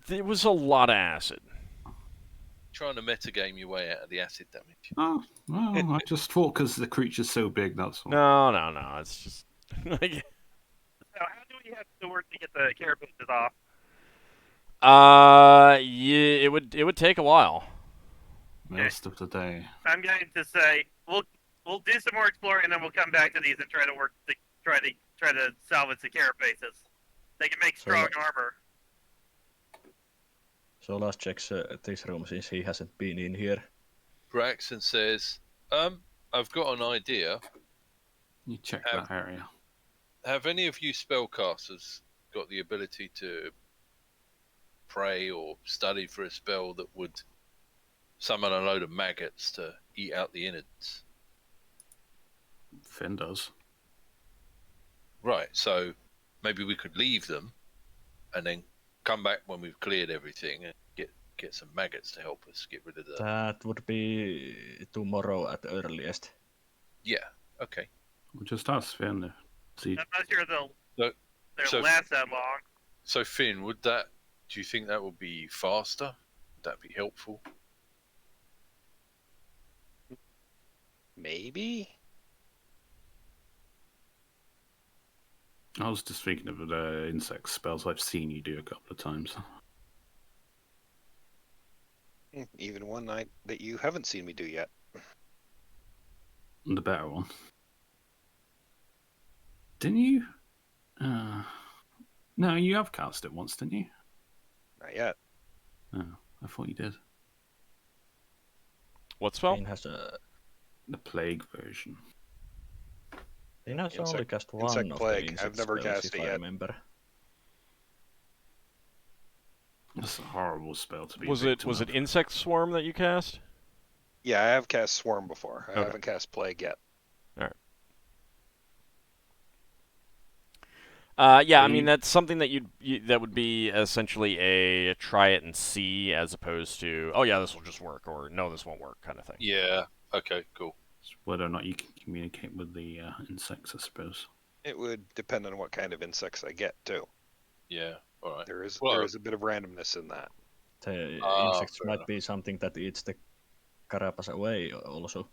There was a lot of acid. Trying to metagame your way out of the acid damage. Oh, well, I just thought because the creature's so big, that's all. No. It's just... So how do we have to work to get the carapaces off? Yeah, it would take a while. Most of the day. I'm going to say we'll do some more exploring, and then we'll come back to these and try to try to salvage the carapaces. They can make strong armor. Solas checks this room since he hasn't been in here. Braxon says, I've got an idea. You check that area. Have any of you spellcasters got the ability to pray or study for a spell that would summon a load of maggots to eat out the innards? Finn does. Right, so maybe we could leave them and then come back when we've cleared everything and get some maggots to help us get rid of the... That would be tomorrow at earliest. Yeah, okay. We'll just ask Finn. See. I'm not sure they'll So- last that long. So Finn, do you think that would be faster? Would that be helpful? Maybe. I was just thinking of the insect spells I've seen you do a couple of times. Even one night that you haven't seen me do yet. The better one. Didn't you? No, you have cast it once, didn't you? Not yet. Oh, I thought you did. What spell? Dean has a... The plague version. Dean has only Insect- cast one Insect of Plague. the insect I've never spells, cast if it I yet. remember. That's a horrible spell to be. Was it Insect Swarm that you cast? Yeah, I have cast Swarm before. I Okay. haven't cast Plague yet. Yeah, I mean that's something that that would be essentially a try it and see, as opposed to this will just work, or no, this won't work kind of thing. Yeah, okay, cool. It's whether or not you can communicate with the insects, I suppose. It would depend on what kind of insects I get too. Yeah, alright. There is Well- a bit of randomness in that. The insects fair might enough. be something that eats the carapace away also.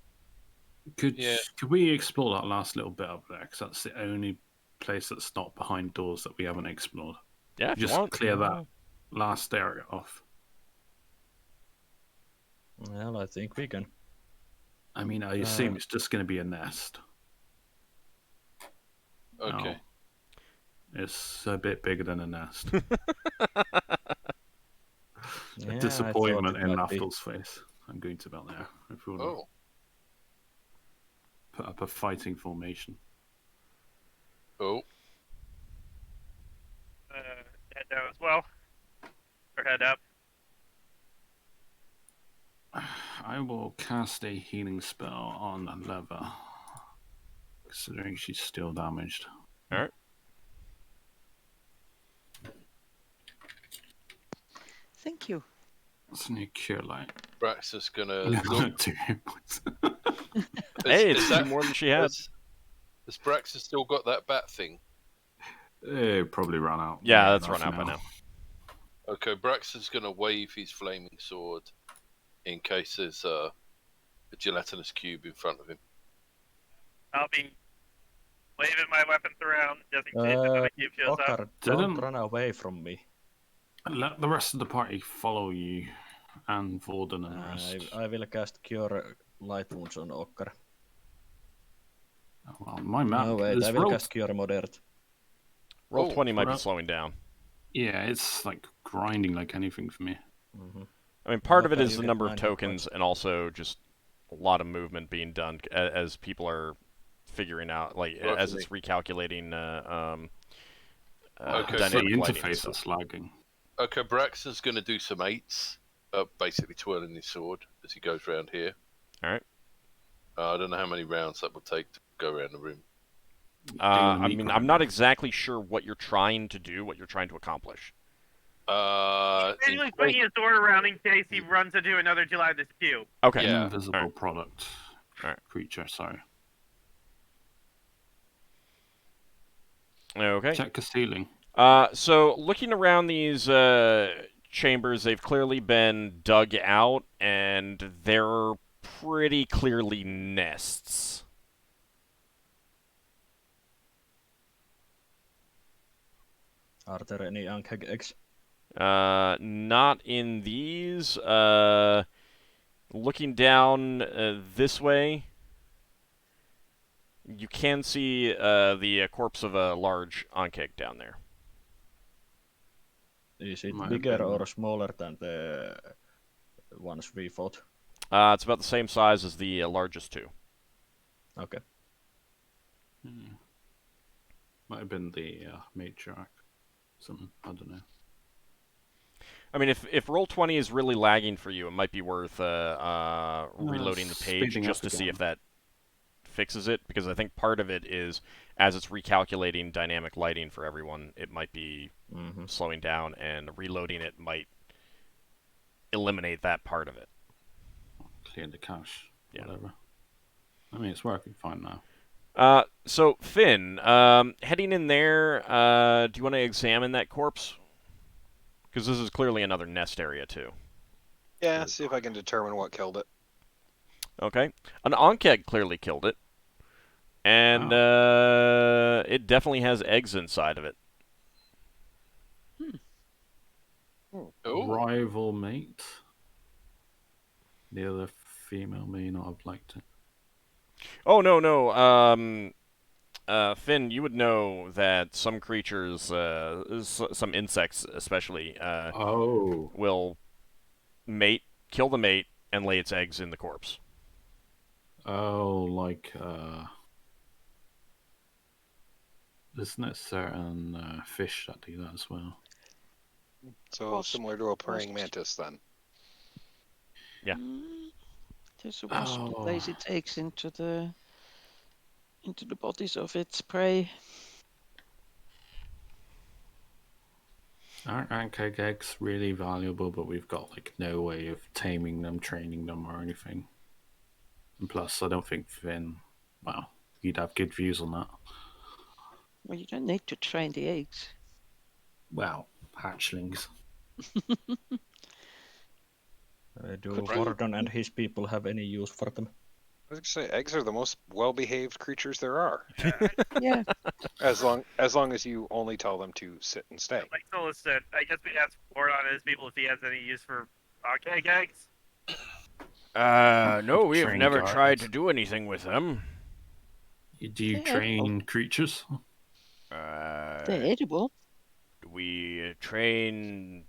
Could Yeah. we explore that last little bit up there? Because that's the only place that's not behind doors that we haven't explored. Yeah, if Just you want. clear that last area off. Well, I think we can. I mean, I assume it's just going to be a nest. Okay. Oh, it's a bit bigger than a nest. Yeah, I thought Disappointment it in might be. Lafdul's face. I'm going to about there. If we want Oh. to put up a fighting formation. Oh. Head down as well. Or head up. I will cast a healing spell on Leva, considering she's still damaged. All right. Thank you. That's a new cure light. Braxon's gonna No, look. 2 hit points. Hey, Is it's that- two more than she had. Has Braxon still got that bat thing? It probably run out. Yeah, that's enough run out by now. Okay, Braxton's gonna wave his flaming sword in case there's a gelatinous cube in front of him. I'll be waving my weapons around just in case another cube shows up. Ockar, don't Didn't- run away from me. Let the rest of the party follow you, and Vorden and the rest. I will cast Cure Light Wounds on Ockar. Well, my map No, wait, is I will rolled- cast Cure Moderate. Roll Oh, 20 might be well- slowing down. Yeah, it's like grinding like anything for me. Mm-hmm. I mean, part of it Okay, is you the get number of 9 hit tokens and also just a lot of movement being done as people are figuring out, like, as it's recalculating Okay, It's the dynamic lighting and interface stuff. that's lagging. Okay, Braxton's gonna do some 8s, basically twirling his sword as he goes round here. Alright. I don't know how many rounds that will take to go around the room. I mean, I'm not exactly sure what you're trying to do, what you're trying to accomplish. Basically swinging his sword around in case he runs into another gelatinous cube. Okay. Yeah. Invisible Alright. product. Alright. Creature, sorry. Okay. Check the ceiling. So looking around these chambers, they've clearly been dug out, and they're pretty clearly nests. Are there any Ankheg eggs? Not in these. Looking down this way, you can see the corpse of a large Ankeg down there. Is it Might have bigger been or smaller than the ones we fought? It's about the same size as the largest two. Okay. Might have been the matriarch. Something, I don't know. I mean, if Roll20 is really lagging for you, it might be worth reloading the page speeding just up to see again. if that fixes it, because I think part of it is, as it's recalculating dynamic lighting for everyone, it might be slowing down, and reloading it might eliminate that part of it. Clear the cache. Yeah. Whatever. I mean, it's working fine now. So, Finn, heading in there, do you want to examine that corpse? Because this is clearly another nest area, too. Yeah, see if I can determine what killed it. Okay. An Ankeg clearly killed it. And it definitely has eggs inside of it. Oh, Rival mate. The other female may not have liked it. Oh, no. Finn, you would know that some creatures, some insects especially, will mate, kill the mate, and lay its eggs in the corpse. Oh, like, isn't it certain fish that do that as well? So Wasp. similar to a praying Wasps. mantis then. Yeah. There's a wasp that lays Oh. its eggs into the bodies of its prey. Aren't Ankeg eggs really valuable, but we've got like no way of taming them, training them, or anything? And plus, I don't think Finn, well, you'd have good views on that. Well, you don't need to train the eggs. Well, hatchlings. Do Could- Vorden and his people have any use for them? I was gonna say eggs are the most well-behaved creatures there are, Yeah. as long as you only tell them to sit and stay. Like Solas said, I guess we asked Ford on his people if he has any use for Ankeg eggs. No, we have Train never tried guards. to do anything with them. Do you They're edible. train creatures? They're edible. We train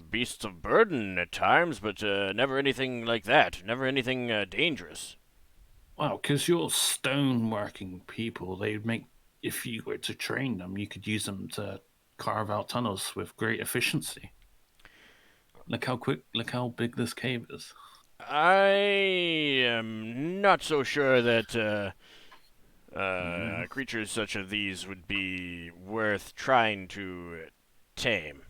beasts of burden at times, but never anything like that. Never anything dangerous. Well, because you're stone-working people, they'd make. If you were to train them, you could use them to carve out tunnels with great efficiency. Look how big this cave is. I am not so sure that creatures such as these would be worth trying to tame.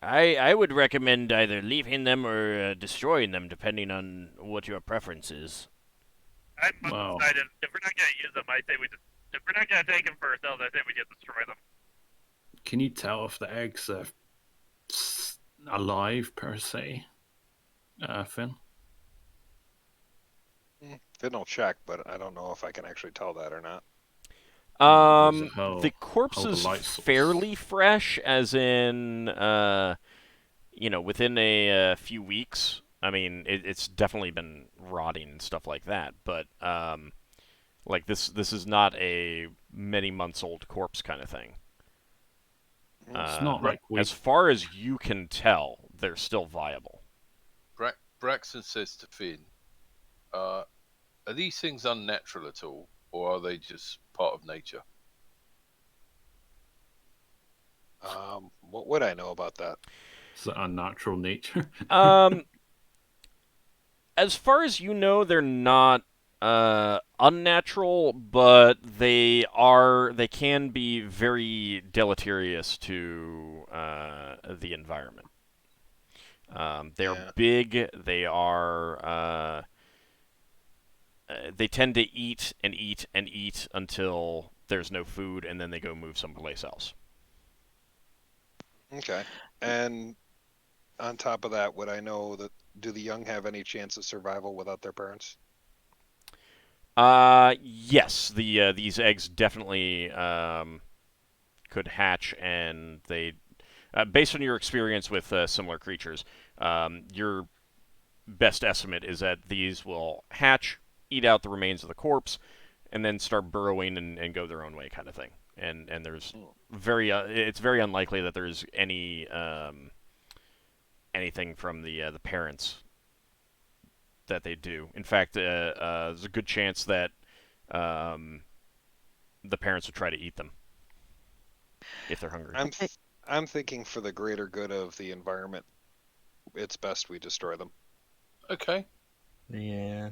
I would recommend either leaving them or destroying them, depending on what your preference is. I'm Wow. undecided. If we're not gonna use them, I say we just. If we're not gonna take them for ourselves, I say we just destroy them. Can you tell if the eggs are alive per se, Finn? Finn will check, but I don't know if I can actually tell that or not. The corpse is fairly fresh, as in, within a few weeks. I mean, it's definitely been rotting and stuff like that, but, like, this is not a many months old corpse kind of thing. It's not like as far as you can tell, they're still viable. Braxon says to Finn, are these things unnatural at all, or are they just part of nature? What would I know about that? Is it unnatural nature? As far as you know, they're not unnatural, but they can be very deleterious to the environment. They're big. They are. They tend to eat and eat and eat until there's no food, and then they go move someplace else. Okay. And on top of that, would I know that do the young have any chance of survival without their parents? Yes. These eggs definitely could hatch, and they, based on your experience with similar creatures, your best estimate is that these will hatch, eat out the remains of the corpse, and then start burrowing and go their own way, kind of thing. And there's it's very unlikely that there's any anything from the parents that they do. In fact, there's a good chance that the parents would try to eat them if they're hungry. I'm thinking for the greater good of the environment, it's best we destroy them. Okay. Yeah.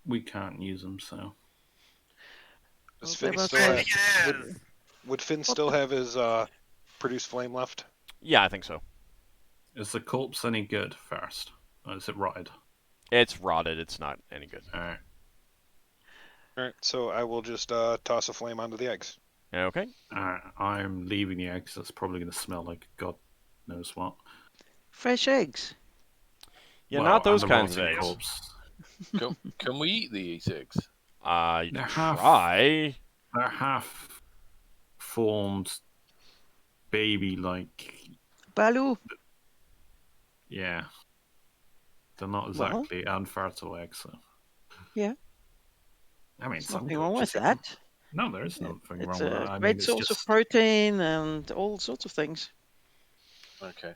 We can't use them, so. Does Well, Finn they still were have, Yes. would Finn still have his produce flame left? Yeah, I think so. Is the corpse any good first? Or is it rotted? It's rotted. It's not any good. Alright. Alright, so I will just toss a flame onto the eggs. Okay. I'm leaving the eggs. That's probably going to smell like God knows what. Fresh eggs. Yeah, Well, not those and the kinds of rotting eggs. corpse. Can we eat these eggs? You They're can half- try. They're half-formed baby-like. Baloo. Yeah. They're not exactly unfertile eggs, so. Yeah. I mean, There's some nothing wrong with corpses- that. No, there is nothing It's wrong with that. a I great mean, it's source just... of protein and all sorts of things. Okay.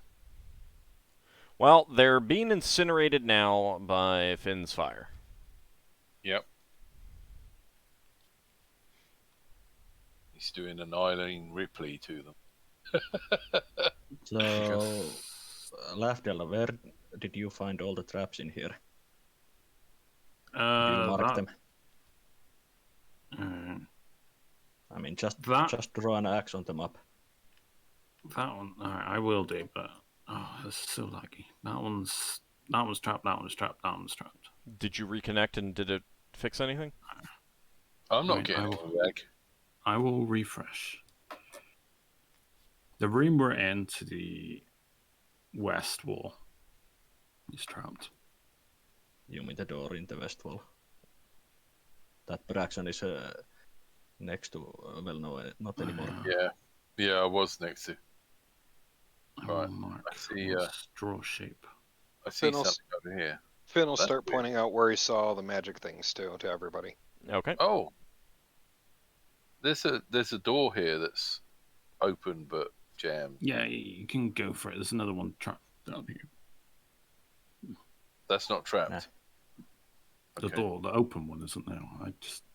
Well, they're being incinerated now by Finn's fire. Yep. He's doing an Eileen Ripley to them. So, Lafdul, where did you find all the traps in here? Did you mark them? I mean, just draw an X on the map. That one, I will do, but this is so laggy. That one's trapped. That one's trapped. That one's trapped. Did you reconnect and did it fix anything? I'm not Right, getting I a leg. I will refresh. The room we're in to the west wall is trapped. You mean the door in the west wall? That Braxon is next to, well, no, not anymore. Yeah. Yeah, I was next to. Oh, Right. Mark. I see. Straw shape. I see Finn'll, something over here. Finn will That's start weird. pointing out where he saw all the magic things too to everybody. Okay. Oh, there's a door here that's open but jammed. Yeah, you can go for it. There's another one trapped down here. That's not trapped. Nah. The Okay. door, the open one, isn't there?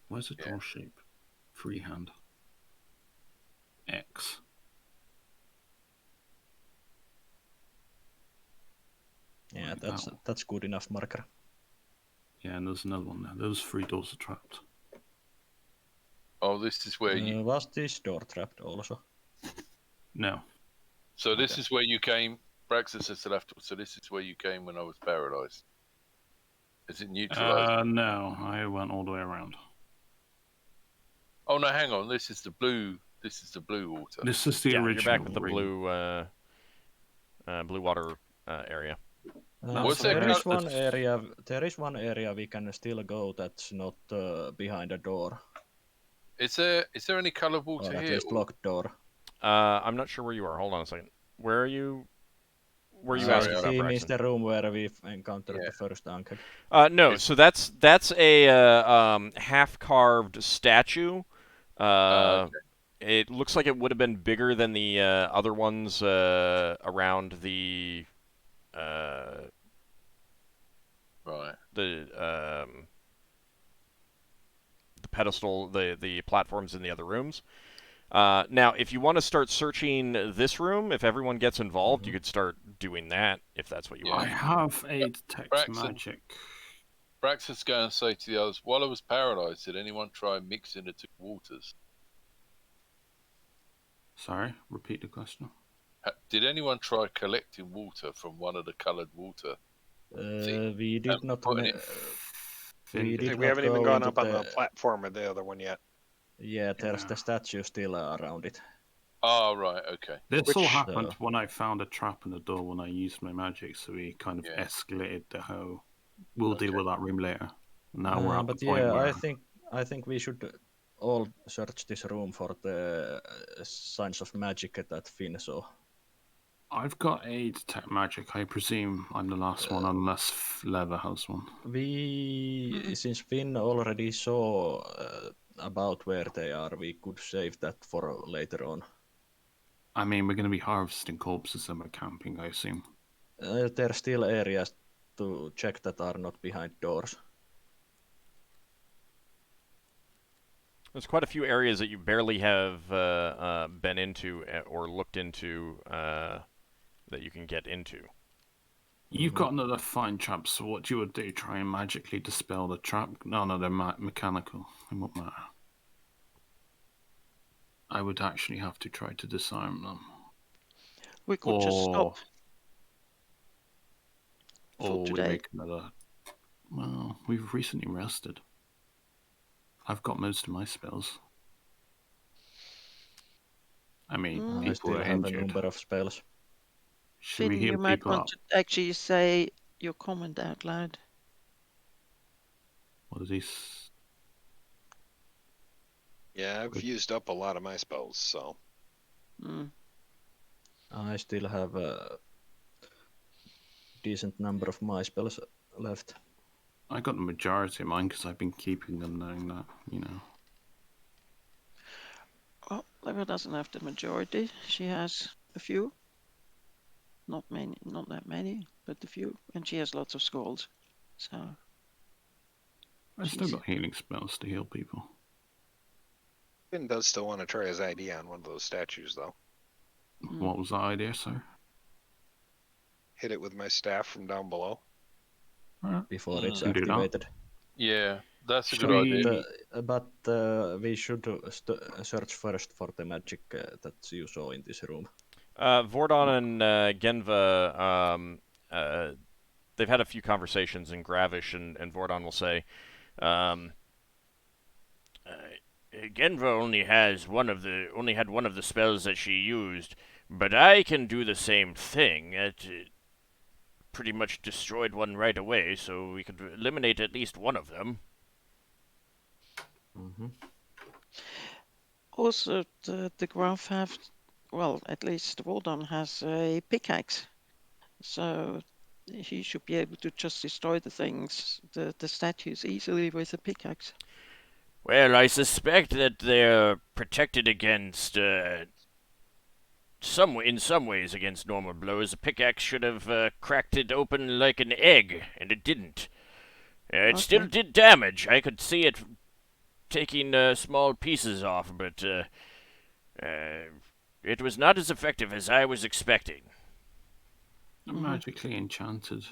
Where's the Yeah. draw shape? Freehand. X. Yeah, Like that's that one. that's good enough marker. Yeah, and there's another one there. Those 3 doors are trapped. Oh, this is where you. Was this door trapped also? No. So this okay. is where you came. Braxon says to Lafdul. So this is where you came when I was paralyzed. Is it neutralized? No, I went all the way around. Oh no, hang on. This is the blue. This is the blue water. This is the Yeah, original you're back with the ring. blue water area. What's there that is colour? one area. There is one area we can still go that's not behind a door, Is there any colored water or at here? least locked door. I'm not sure where you are. Hold on a second. Where are you? Where are you Sorry, asking about, Team is Braxton? the room where we've encountered Yeah. the first anchor. No, It's- so that's a half-carved statue. okay. It looks like it would have been bigger than the other ones around the Right. the pedestal, the platforms in the other rooms. Now, if you want to start searching this room, if everyone gets involved, you could start doing that if that's what you Yeah. I want. have a detect Braxton. magic. Braxton's going to say to the others, while I was paralyzed, did anyone try mixing the 2 waters? Sorry, repeat the question. Did anyone try collecting water from one of the coloured water? We did not. putting it- We did We not haven't even go gone into up on the platform of the other one yet. Yeah, there's Yeah. the statue still around it. Oh, right, okay. This all Which- happened when I found a trap in the door when I used my magic, so we kind of Yeah. escalated the whole. We'll deal Okay. with that room later. Now we're at But the point yeah, where I think we should all search this room for the signs of magic that Finn saw. I've got a detect magic. I presume I'm the last one, unless Lever has one. Since Finn already saw about where they are, we could save that for later on. I mean, we're going to be harvesting corpses and we're camping, I assume. There are still areas to check that are not behind doors. There's quite a few areas that you barely have been into or looked into that you can get into. You've got another fine trap, so what you would do, try and magically dispel the trap? No, they're mechanical. It won't matter. I would actually have to try to disarm them. We could just stop for Or we today. make another... Well, we've recently rested. I've got most of my spells. I mean, I people still are have a injured. number of spells. Should we Finn, heal you might people want up? to actually say your comment out loud. What is he? Yeah, I've used up a lot of my spells, so Mm. I still have a decent number of my spells left. I got the majority of mine because I've been keeping them knowing that, you know. Oh, Leva doesn't have the majority. She has a few. Not many, not that many, but a few. And she has lots of scrolls. So, I still Jeez. got healing spells to heal people. Finn does still want to try his ID on one of those statues, though. Mm. What was the idea, sir? Hit it with my staff from down below. Before it's Can do that. activated. Yeah, that's a Should good we- idea. But we should search first for the magic that you saw in this room. Vordon and Genva, they've had a few conversations in Gravish, and Vordon will say, Genva only had one of the spells that she used, but I can do the same thing. It pretty much destroyed one right away, so we could eliminate at least one of them. Mm-hmm. also, the Graf have well, at least Wodan has a pickaxe, so he should be able to just destroy the things, the statues, easily with a pickaxe. Well, I suspect that they're protected against, in some ways against normal blows. A pickaxe should have cracked it open like an egg, and it didn't. It still Okay. did damage. I could see it taking small pieces off, but it was not as effective as I was expecting. Magically enchanted.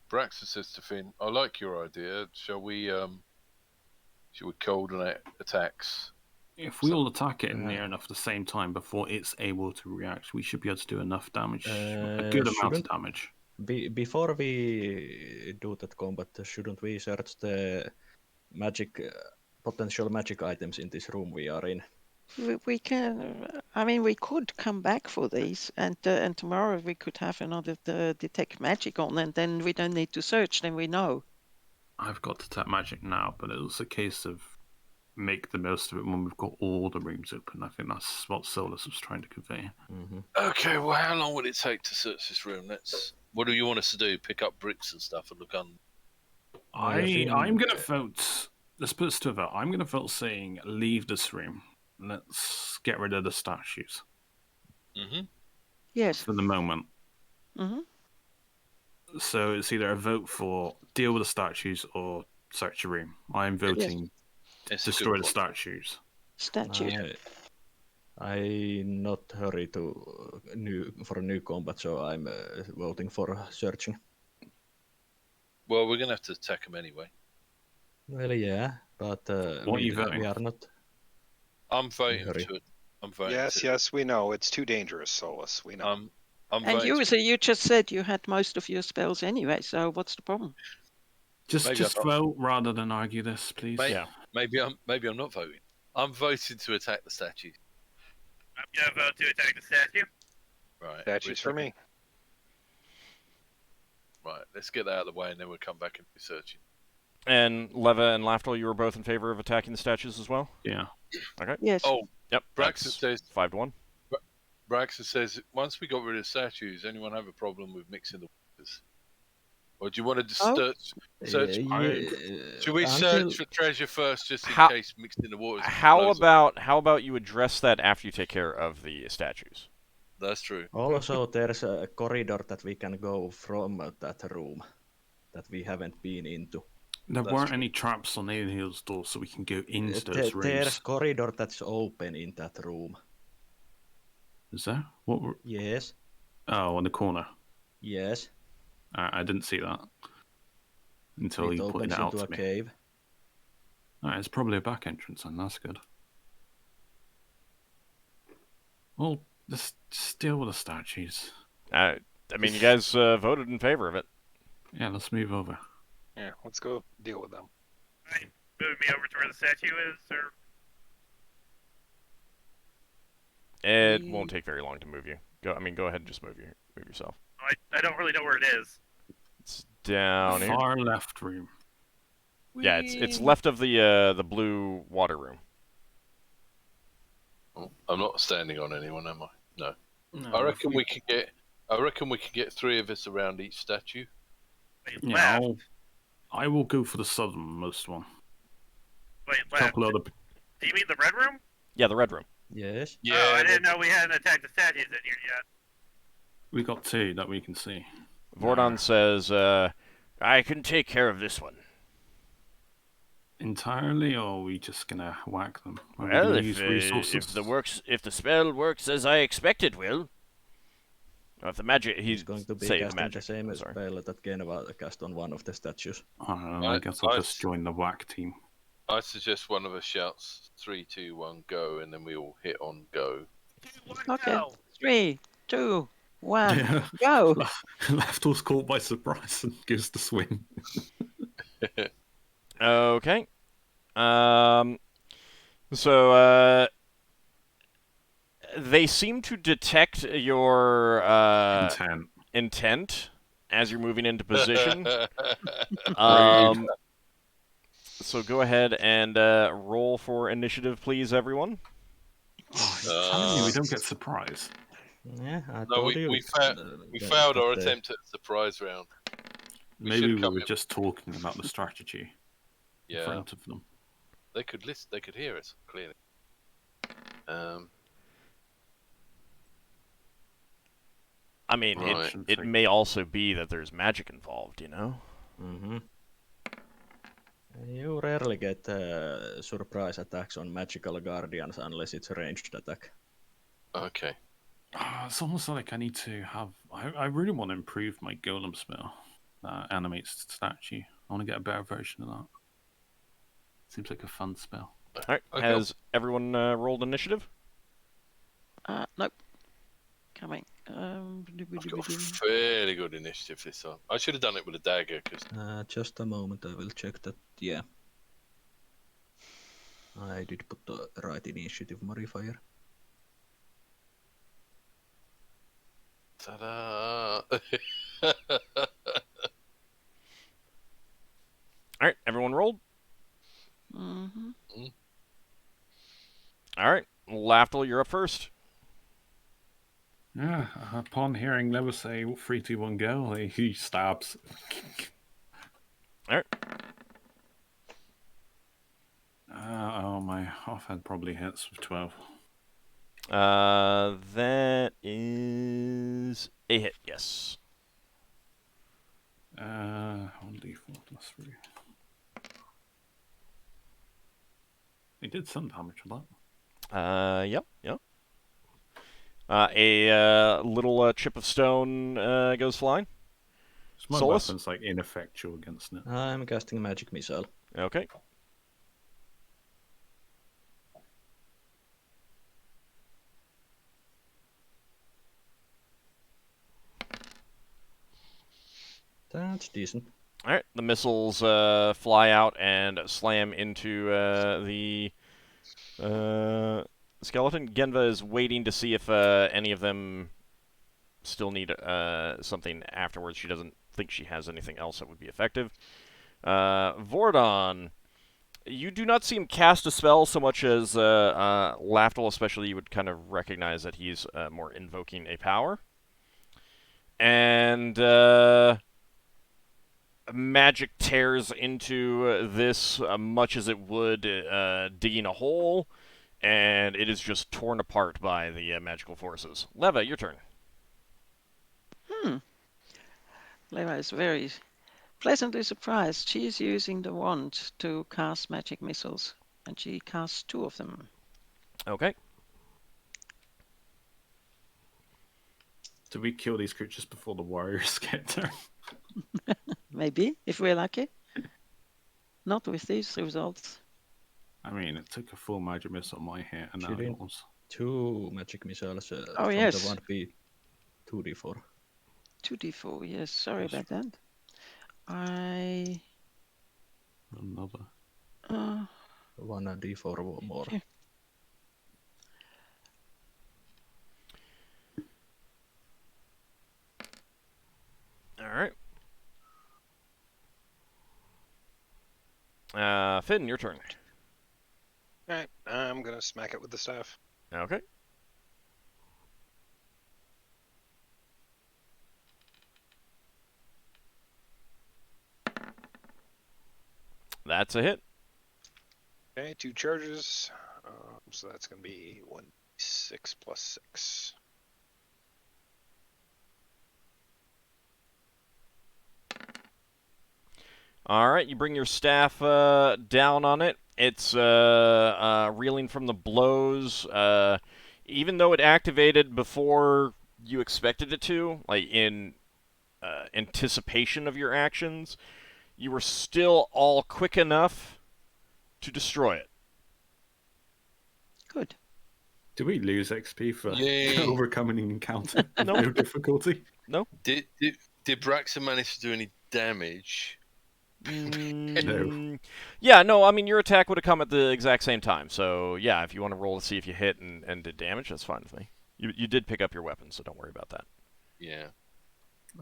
Braxon says to Finn, "I like your idea. Shall we coordinate attacks?" If we all attack it near enough at the same time before it's able to react, we should be able to do enough damage, a good amount of damage. Before we do that combat, shouldn't we search the potential magic items in this room we are in? We can. I mean, we could come back for these, and tomorrow we could have another detect magic on, and then we don't need to search. Then we know. I've got detect magic now, but it was a case of make the most of it when we've got all the rooms open. I think that's what Solas was trying to convey. Mm-hmm. Okay, well, how long would it take to search this room? What do you want us to do? Pick up bricks and stuff and look on? I'm going to vote. Let's put this to a vote. I'm going to vote saying leave this room. Let's get rid of the statues. Mm-hmm. Yes. For the moment. Mm-hmm. So it's either a vote for deal with the statues or search the room. I'm voting destroy the statues. I'm not hurry for a new combat, so I'm voting for searching. Well, we're going to have to attack them anyway. Well, yeah, but what are you voting? We are not. I'm voting to it. Yes, we know. It's too dangerous, Solas. We know. And you just said you had most of your spells anyway, so what's the problem? Just vote rather than argue this, please. Maybe I'm not voting. I'm voting to attack the statue. I'm gonna vote to attack the statue. Right. Statues for me. Right. Let's get that out of the way, and then we'll come back and be searching. And Leva and Lafdul, you were both in favor of attacking the statues as well? Yeah. Okay. Yes. Oh, yep. Braxon says 5-1. Braxon says once we got rid of statues, anyone have a problem with mixing the waters? Or do you want to just search? Should we search for treasure first, just in case mixing the waters? How about you address that after you take care of the statues? That's true. Also, there's a corridor that we can go from that room that we haven't been into. There weren't any traps on any of those doors, so we can go into those rooms. There's corridor that's open in that room. Is there? What? Yes. Oh, in the corner. Yes. I didn't see that until you pointed it out to me. Cave. Alright, it's probably a back entrance, and that's good. Well, just deal with the statues. I mean, you guys voted in favor of it. Yeah, let's move over. Yeah, let's go deal with them. Right. Move me over to where the statue is, or... It won't take very long to move you. Go ahead and just move yourself. I don't really know where it is. It's down here. Far left room. Yeah, it's left of the blue water room. Oh, I'm not standing on anyone, am I? No. I reckon we could get 3 of us around each statue. Yeah, I will go for the southernmost one. Wait, left. Do you mean the red room? Yeah, the red room. Yes. Yeah. Oh, I didn't know we hadn't attacked the statues in here yet. We got 2 that we can see. Vordon says, I can take care of this one. Entirely, or are we just gonna whack them? Well, if the spell works as I expect it will. If the magic, he's going to be casting the same spell that Geneva cast on one of the statues. I guess I'll just join the whack team. I suggest one of us shouts 3, 2, 1, go, and then we all hit on go. Okay. 3, 2, 1, go. Lafdul's caught by surprise and gives the swing. Okay. So they seem to detect your intent as you're moving into position. So go ahead and roll for initiative, please, everyone. Oh, you're telling me we don't get surprise. Yeah, I No, told you. we failed our attempt at a surprise round. Maybe we come were in- just talking about the strategy in Yeah, front of them. they could listen. They could hear us clearly. I mean, Right. it may also be that there's magic involved, you know? Mm-hmm. You rarely get surprise attacks on magical guardians unless it's a ranged attack. Okay. It's almost like I need to have. I really want to improve my golem spell that animates statue. I want to get a better version of that. Seems like a fun spell. All right. Okay. Has everyone rolled initiative? Nope. Coming. I've got a fairly good initiative this time. I should have done it with a dagger because Just a moment, I will check that. Yeah. I did put the right initiative modifier. ta-da! All right. Everyone rolled? Mm-hmm. All right. Lafdul, you're up first. Yeah. Upon hearing Lever say 3, 2, 1, go, he stabs. All right. Oh, my offhand probably hits with 12. That is a hit. Yes. 1d4 plus 3. He did some damage with that. Yep. A little chip of stone goes flying. So my Solas? weapon's like ineffectual against it. I'm casting magic missile. Okay. That's decent. All right. The missiles fly out and slam into the skeleton. Genva is waiting to see if any of them still need something afterwards. She doesn't think she has anything else that would be effective. Vordon, you do not see him cast a spell so much as Lafdul, especially. You would kind of recognize that he's more invoking a power. And magic tears into this much as it would digging a hole, and it is just torn apart by the magical forces. Leva, your turn. Leva is very pleasantly surprised. She is using the wand to cast magic missiles, and she casts 2 of them. Okay. Do we kill these creatures before the warriors get there? Maybe, if we're lucky. Not with these results. I mean, it took a full magic missile on my hit, and She now didn't. yours. 2 magic missiles Oh, from yes. the 1p 2d4. 2d4, yes. Sorry Yes. about that. I... Another. 1d4 more. Okay. All right. Finn, your turn. Alright, I'm gonna smack it with the staff. Okay. That's a hit. Okay, 2 charges. So that's gonna be 1d6 plus 6. All right, you bring your staff down on it. It's reeling from the blows. Even though it activated before you expected it to, like in anticipation of your actions, you were still all quick enough to destroy it. Good. Do we lose XP for Yay. overcoming an encounter? No. No difficulty. Did Braxon manage to do any damage? Yeah, no, I mean, your attack would have come at the exact same time. So, yeah, if you want to roll to see if you hit and did damage, that's fine with me. You did pick up your weapon, so don't worry about that. Yeah.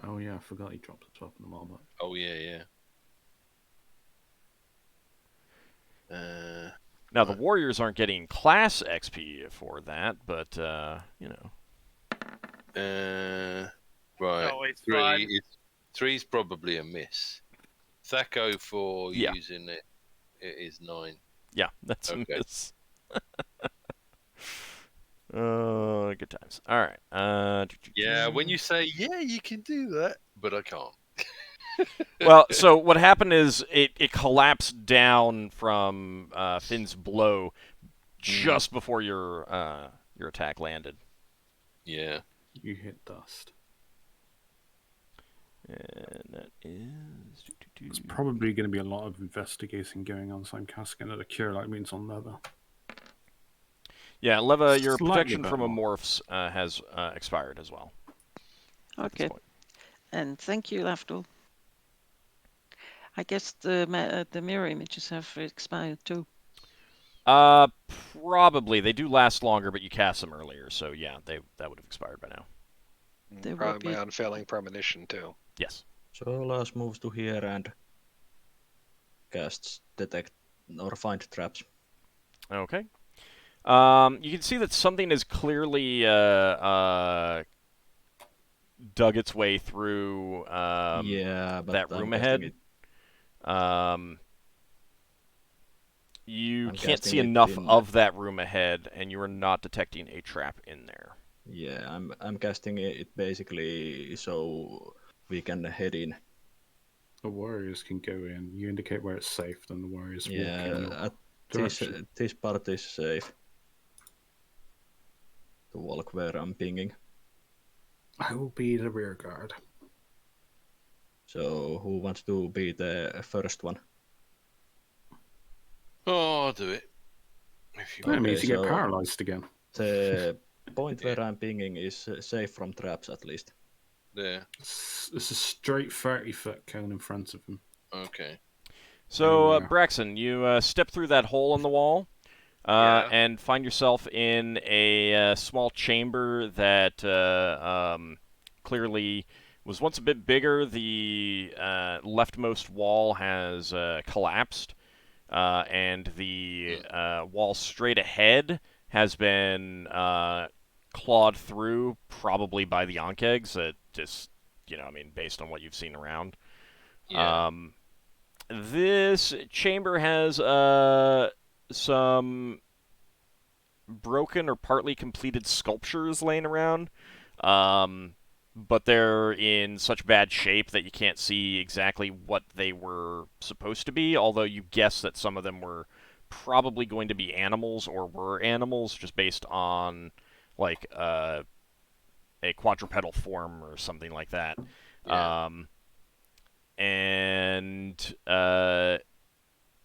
Oh yeah, I forgot he dropped his weapon in armor. Oh yeah. Now, the Right. warriors aren't getting class XP for that, but, you know. Right. Always fun. Three's probably a miss. Thaco for Yeah. using it is 9. Yeah, that's Okay. a miss. Good times. All right. Yeah, when you say, yeah, you can do that, but I can't. Well, so what happened is it collapsed down from Finn's blow just before your attack landed. Yeah. You hit dust. And that is... There's probably going to be a lot of investigating going on, so I'm casting another cure like means on Leva. Yeah, Leva, your Slightly protection from better. amorphs has expired as well. at this Okay. point. And thank you, Lafdul. I guess the mirror images have expired too. Probably. They do last longer, but you cast them earlier, so yeah, that would have expired by now. There will Probably be- my unfailing premonition too. Yes. Solas moves to here and casts detect or find traps. Okay. You can see that something is clearly dug its way through Yeah, but that I'm room casting ahead. it. You I'm can't see casting it enough in- of that room ahead, and you are not detecting a trap in there. Yeah, I'm casting it basically so we can head in. The warriors can go in. You indicate where it's safe, then the warriors walk in Yeah, your at direction. this part is safe. To walk where I'm pinging. I will be the rear guard. So who wants to be the first one? Oh, I'll do it. If you That want. means you get so- paralyzed again. The point where I'm pinging is safe from traps at least. There. It's a straight 30-foot cone in front of him. Okay. So, Yeah. Braxon, you step through that hole in the wall Yeah. and find yourself in a small chamber that clearly was once a bit bigger. The leftmost wall has collapsed, and the wall straight ahead has been clawed through, probably by the Ankegs. Just, based on what you've seen around. Yeah. This chamber has some broken or partly completed sculptures laying around, but they're in such bad shape that you can't see exactly what they were supposed to be, although you guess that some of them were probably going to be animals or were animals just based on, like, a quadrupedal form or something like that. Yeah. And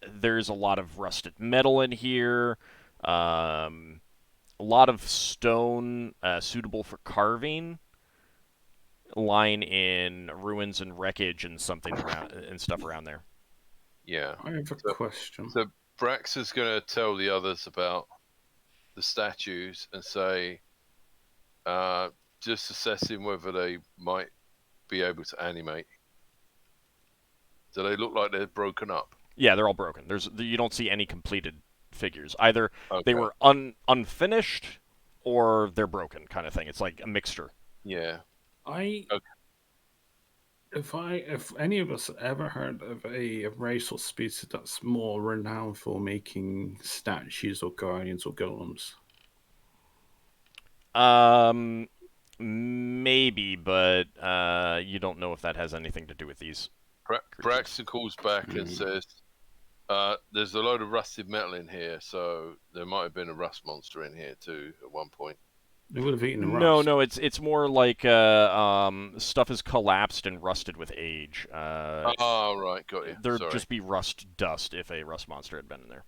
there's a lot of rusted metal in here, a lot of stone suitable for carving, lying in ruins and wreckage and something around and stuff around there. Yeah. I have a So- question. So Brax is going to tell the others about the statues and say, just assessing whether they might be able to animate. Do they look like they're broken up? Yeah, they're all broken. You don't see any completed figures. Either Okay. they were unfinished or they're broken, kind of thing. It's like a mixture. Yeah. Okay. If any of us ever heard of a race or species that's more renowned for making statues or guardians or golems, Maybe, but you don't know if that has anything to do with these. Braxton calls back and says, there's a load of rusted metal in here, so there might have been a rust monster in here too at one point. they would have eaten the rust. No, it's more like stuff has collapsed and rusted with age. Oh, right, got you. There'd Sorry. just be rust dust if a rust monster had been in there.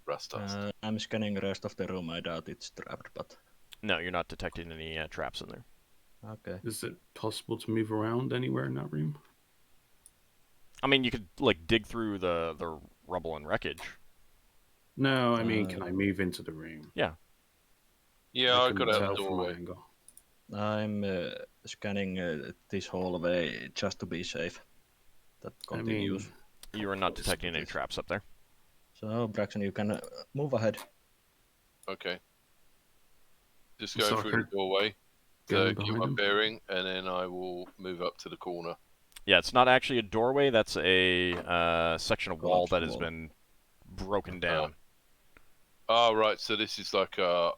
Rust dust. I'm scanning the rest of the room. I doubt it's trapped, but No, you're not detecting any traps in there. okay. Is it possible to move around anywhere in that room? I mean, you could like dig through the rubble and wreckage. No, I mean, can I move into the room? Yeah. Yeah, I couldn't got out tell the from my doorway. angle. I'm scanning this hallway just to be safe. That continues. You are not detecting any traps up there. So, Braxon, you can move ahead. Okay. Just go So through okay. the doorway Go to in get behind my him. bearing, and then I will move up to the corner. Yeah, it's not actually a doorway. That's a section of wall Collapsed that has wall. been broken down. Oh, right. So this is like a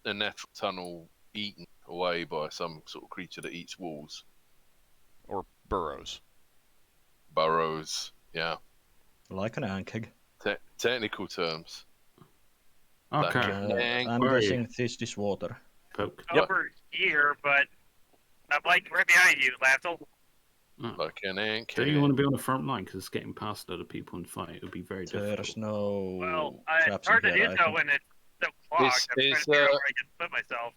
natural tunnel eaten away by some sort of creature that eats walls. Or burrows. Burrows. Yeah. Like an ankeg. Technical terms. Okay. Like an ank. I'm Where are you? guessing this is water. Poke. Yep. Over here, but I'm like right behind you, Lafdul. Oh. Like an ank. Don't you want to be on the front line? Because getting past other people and fight would be very There's difficult. no Well, it's traps in hard to here. do I so think. when it's so clogged. I'm trying to figure out where I can put myself.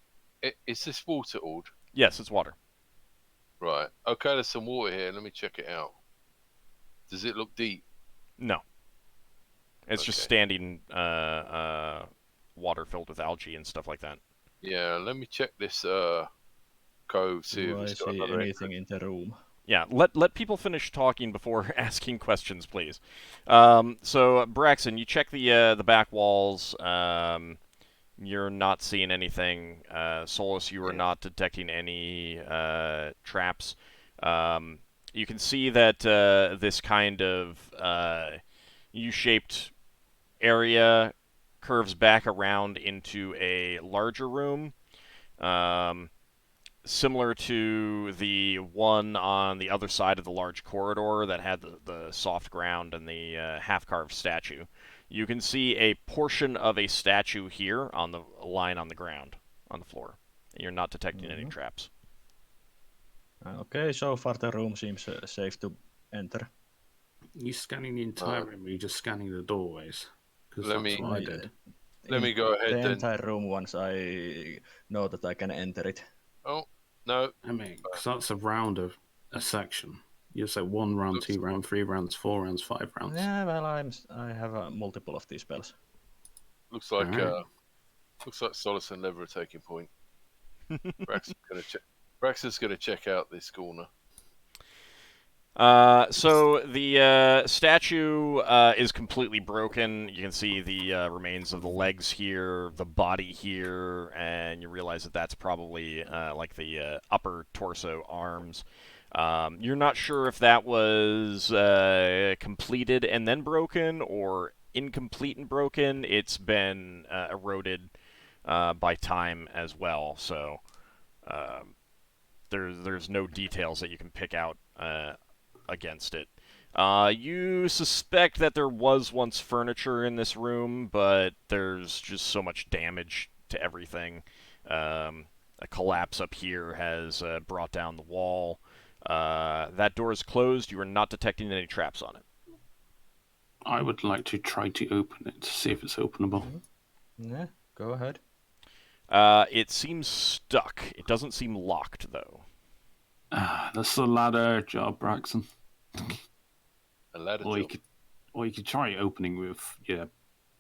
Is this water, Ord? Yes, it's water. Right. Okay, there's some water here. Let me check it out. Does it look deep? No. It's just Okay. standing water filled with algae and stuff like that. Yeah, let me check this cove, see Do if I it's got see another anything in the room? Yeah, let people finish talking before asking questions, please. So, Braxon, you check the back walls. You're not seeing anything. Solas, you are not detecting any traps. You can see that this kind of U-shaped area curves back around into a larger room. Similar to the one on the other side of the large corridor that had the soft ground and the half-carved statue. You can see a portion of a statue here on the line on the ground, on the floor. And you're not detecting any traps. Okay, so far the room seems safe to enter. You scanning the entire room, or are you just scanning the doorways? Because Let that's me- what I did. Let me go ahead The then. entire room once I know that I can enter it. Oh, no. I mean, because that's a round of a section. You say 1 round, 2 round, 3 rounds, 4 rounds, 5 rounds. Yeah, well, I have multiple of these spells. Looks like Alright. Solas and Lever are taking point. Braxton's gonna check out this corner. So the statue is completely broken. You can see the remains of the legs here, the body here, and you realize that that's probably like the upper torso arms. You're not sure if that was completed and then broken or incomplete and broken. It's been eroded by time as well, so there's no details that you can pick out against it. You suspect that there was once furniture in this room, but there's just so much damage to everything. A collapse up here has brought down the wall. That door is closed. You are not detecting any traps on it. I would like to try to open it to see if it's openable. Yeah, go ahead. It seems stuck. It doesn't seem locked, though. That's the ladder job, Braxon. A ladder Or you job. could try opening with your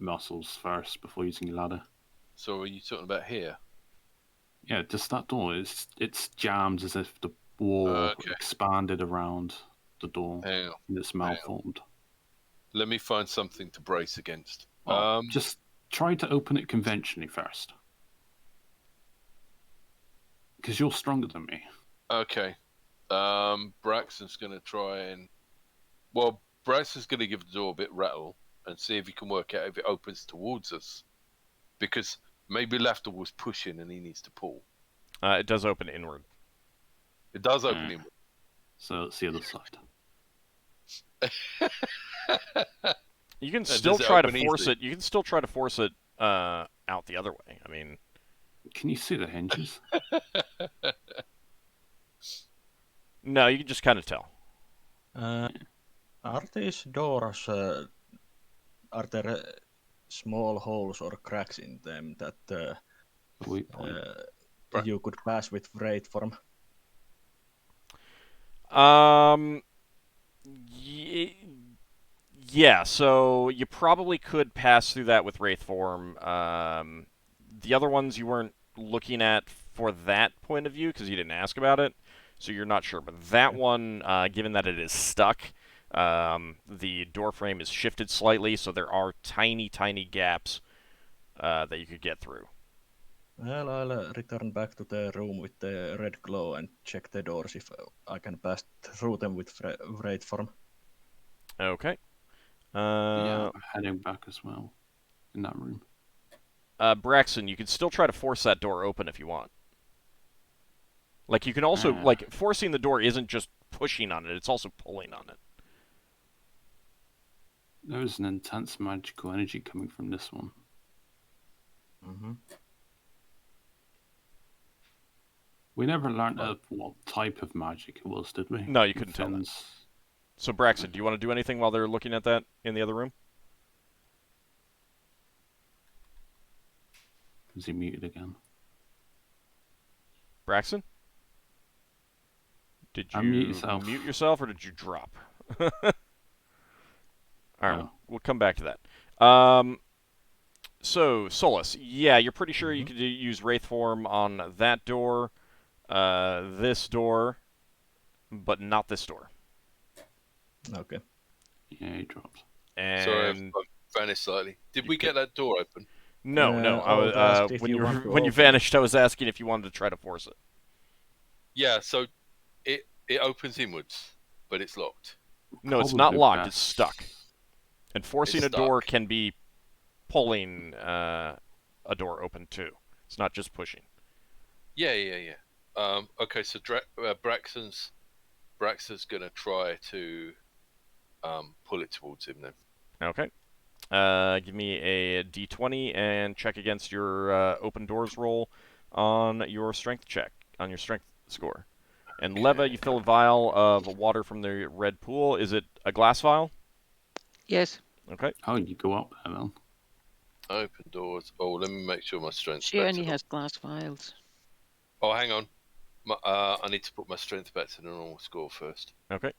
muscles first before using your ladder. So are you talking about here? Yeah, just that door. It's jammed as if the wall Okay. expanded around the door Hang on. and it's malformed. Let me find something to brace against. Well, just try to open it conventionally first. Because you're stronger than me. Okay. Braxton's going to try and... Well, Braxton's going to give the door a bit rattle and see if he can work out if it opens towards us. Because maybe Lafdul was pushing and he needs to pull. It does open inward. It does open inward. So it's the other side. You can does still it try to open force easily? it. You can still try to force it out the other way. I mean, Can you see the hinges? no, you can just kind of tell. Are these doors, are there small holes or cracks in them that Weak point. you could pass with Wraith form? Yeah, so you probably could pass through that with Wraith form. The other ones you weren't looking at for that point of view because you didn't ask about it, so you're not sure. But that one, given that it is stuck, The door frame is shifted slightly, so there are tiny, tiny gaps that you could get through. Well, I'll return back to the room with the red glow and check the doors if I can pass through them with Wraith form. Okay. Yeah, I'm heading back as well in that room. Braxon, you can still try to force that door open if you want. Like, you can also, like, forcing the door isn't just pushing on it, it's also pulling on it. There's an intense magical energy coming from this one. Mm-hmm. We never learned what type of magic it was, did we? No, you couldn't tell that. So, Braxon, do you want to do anything while they're looking at that in the other room? Is he muted again? Braxon? Did you mute yourself or did you drop? Alright, we'll come back to that. So, Solas, yeah, you're pretty sure you could use Wraith form on that door, this door, but not this door. Okay. Yeah, he dropped. And Sorry, I vanished slightly. Did we get that door open? No, no. When you vanished, I was asking if you wanted to try to force it. Yeah, so it opens inwards, but it's locked. No, it's not locked. It's stuck. And forcing a door can be pulling a door open too. It's not just pushing. Yeah. Okay, so Braxon's gonna try to pull it towards him then. Okay. Give me a d20 and check against your open doors roll on your strength check, on your strength score. And Leva, you fill a vial of water from the red pool. Is it a glass vial? Yes. Okay. Oh, you go up there then. Open doors. Oh, let me make sure my strength's She only has glass vials. Oh, hang on. I need to put my strength back to the normal score first. Okay.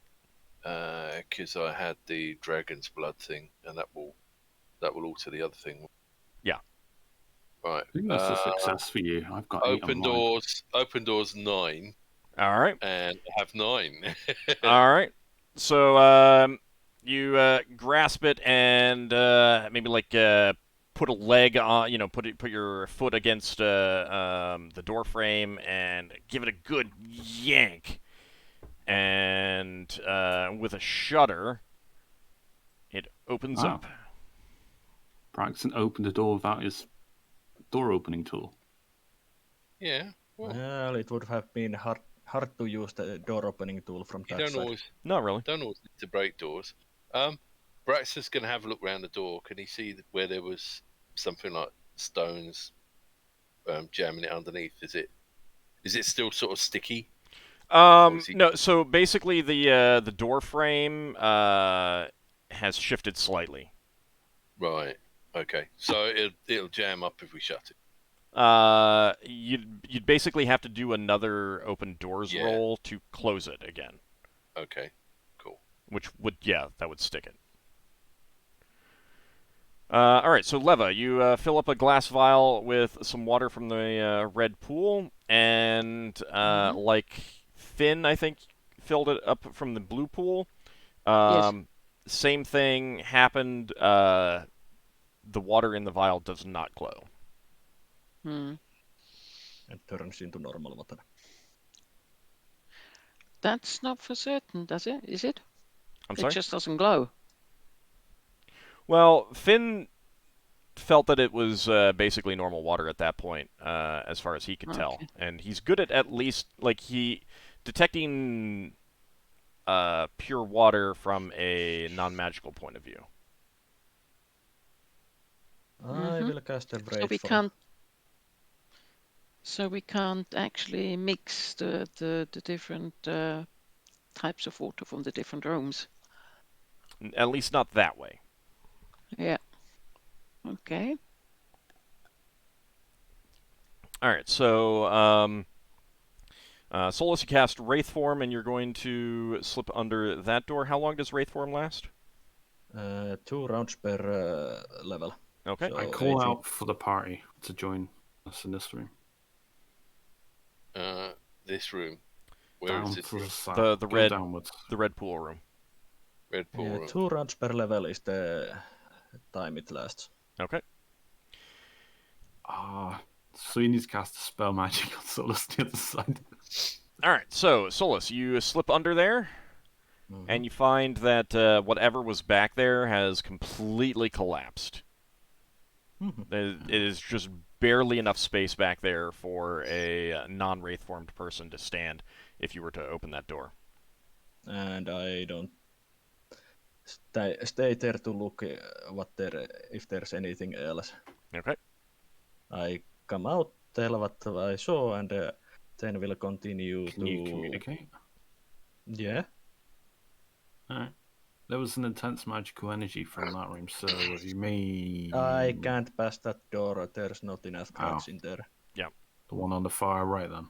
Because I had the dragon's blood thing, and that will alter the other thing. Yeah. Right. I think that's a success for you. I've got 8 on mine. Open doors 9. All right. And I have 9. All right. So you grasp it and maybe like put a leg on, put your foot against the door frame and give it a good yank. And with a shudder, it opens up. Braxon opened the door without his door opening tool. Yeah. Well, it would have been hard to use the door opening tool from that side. Not really. Don't always need to break doors. Braxon's going to have a look around the door. Can he see where there was something like stones jamming it underneath? Is it still sort of sticky? No. So basically, the door frame has shifted slightly. Right. Okay. So it'll jam up if we shut it. You'd basically have to do another open doors roll to close it again. Okay. Cool. Which would that would stick it. All right, so Leva, you fill up a glass vial with some water from the red pool, and like Finn, I think, filled it up from the blue pool. Yes. Same thing happened. The water in the vial does not glow. And turns into normal water. That's not for certain, does it? Is it? I'm sorry? It just doesn't glow. Well, Finn felt that it was basically normal water at that point, as far as he could tell. And he's good at least, like, detecting pure water from a non-magical point of view. I will cast a Wraith form. So we can't actually mix the different types of water from the different rooms. At least not that way. Yeah. Okay. All right. So, Solas, you cast Wraith form, and you're going to slip under that door. How long does Wraith form last? 2 rounds per level. Okay. So I call out for the party to join us in this room. This room. Where is it? The red pool room. prepared for. Yeah, 2 rounds per level is the time it lasts. Okay. So you need to cast a spell magic on Solas the other side. All right. So Solus, you slip under there, and you find that whatever was back there has completely collapsed. It is just barely enough space back there for a non-wraith formed person to stand if you were to open that door. And I don't stay there to look if there's anything else. Okay. I come out, tell what I saw, and then we'll continue Can you communicate? Yeah. Alright. There was an intense magical energy from that room, so you may... I can't pass that door. There's not enough guards in there. Yeah. The one on the far right, then?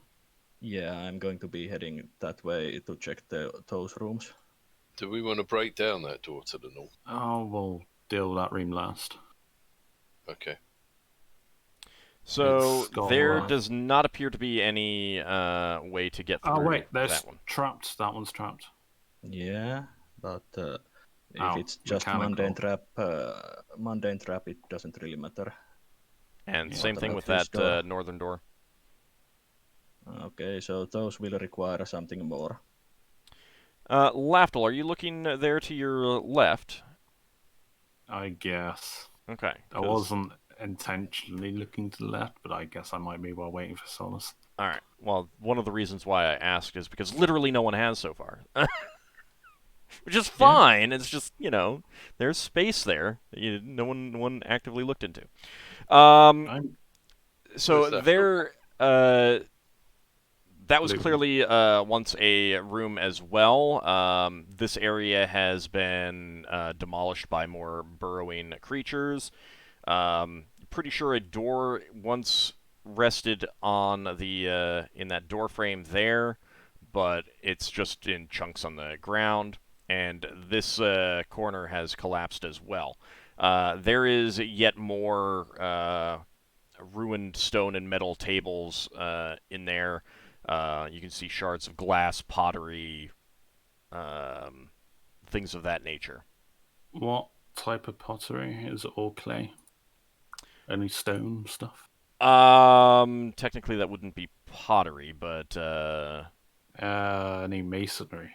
Yeah, I'm going to be heading that way to check those rooms. Do we want to break down that door to the north? Oh, we'll deal with that room last. Okay. So It's gone there live. does not appear to be any way to get through Oh, wait, there's that one. trapped. That one's trapped. Yeah, but if Oh, it's just mechanical. mundane trap, it doesn't really matter. And Yeah. same What thing about with this that door? northern door. Okay, so those will require something more. Lafdul, are you looking there to your left? I guess. Okay. I wasn't intentionally looking to the left, but I guess I might be while waiting for Solas. All right. Well, one of the reasons why I asked is because literally no one has so far. Which is fine. It's just, there's space there that no one actively looked into. So Where's that there, that was Blue. clearly once a room as well. This area has been demolished by more burrowing creatures. Pretty sure a door once rested on the in that door frame there, but it's just in chunks on the ground. And this corner has collapsed as well. There is yet more ruined stone and metal tables in there. You can see shards of glass, pottery, things of that nature. What type of pottery? Is it all clay? Any stone stuff? Technically that wouldn't be pottery, but Any masonry?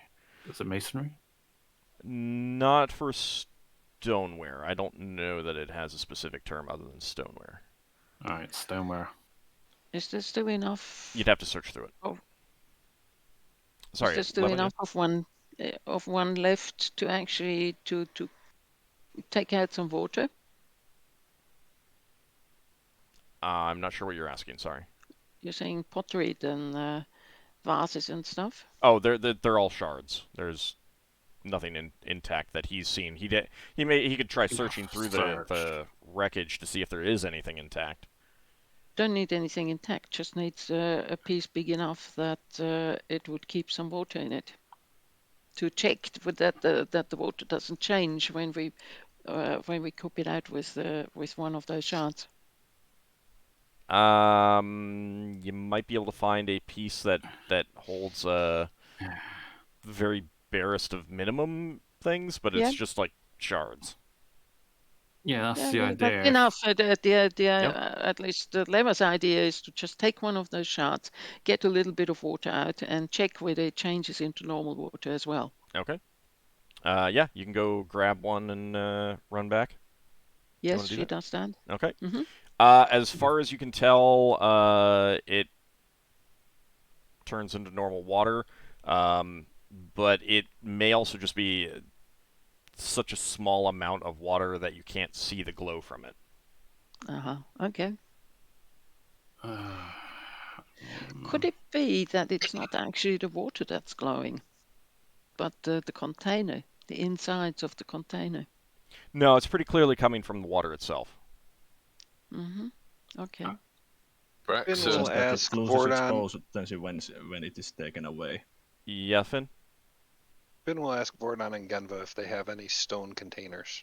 Is it masonry? not for stoneware. I don't know that it has a specific term other than stoneware. Alright, stoneware. Is there still enough? You'd have to search through it. Oh. Sorry. Is there still Leva, enough of one left to actually to take out some water? I'm not sure what you're asking. Sorry. You're saying pottery, then vases and stuff. Oh, they're all shards. There's nothing intact that he's seen. He could try searching through the wreckage to see if there is anything intact. Don't need anything intact. Just needs a piece big enough that it would keep some water in it. To check that the water doesn't change when we coop it out with one of those shards. You might be able to find a piece that holds very barest of minimum things, but it's just like shards. Yeah, that's the idea. That's enough. At least Leva's idea is to just take one of those shards, get a little bit of water out, and check whether it changes into normal water as well. Okay. Yeah, you can go grab one and run back. Yes, she does that. Okay. Mm-hmm. As far as you can tell, it turns into normal water, but it may also just be such a small amount of water that you can't see the glow from it. Okay. Could it be that it's not actually the water that's glowing, but the container, the insides of the container? No, it's pretty clearly coming from the water itself. Mm-hmm. Okay. Braxon. We'll Sounds like ask it loses its Vordon. potency when it is taken away. Yeah, Finn? Finn will ask Vordon and Genva if they have any stone containers.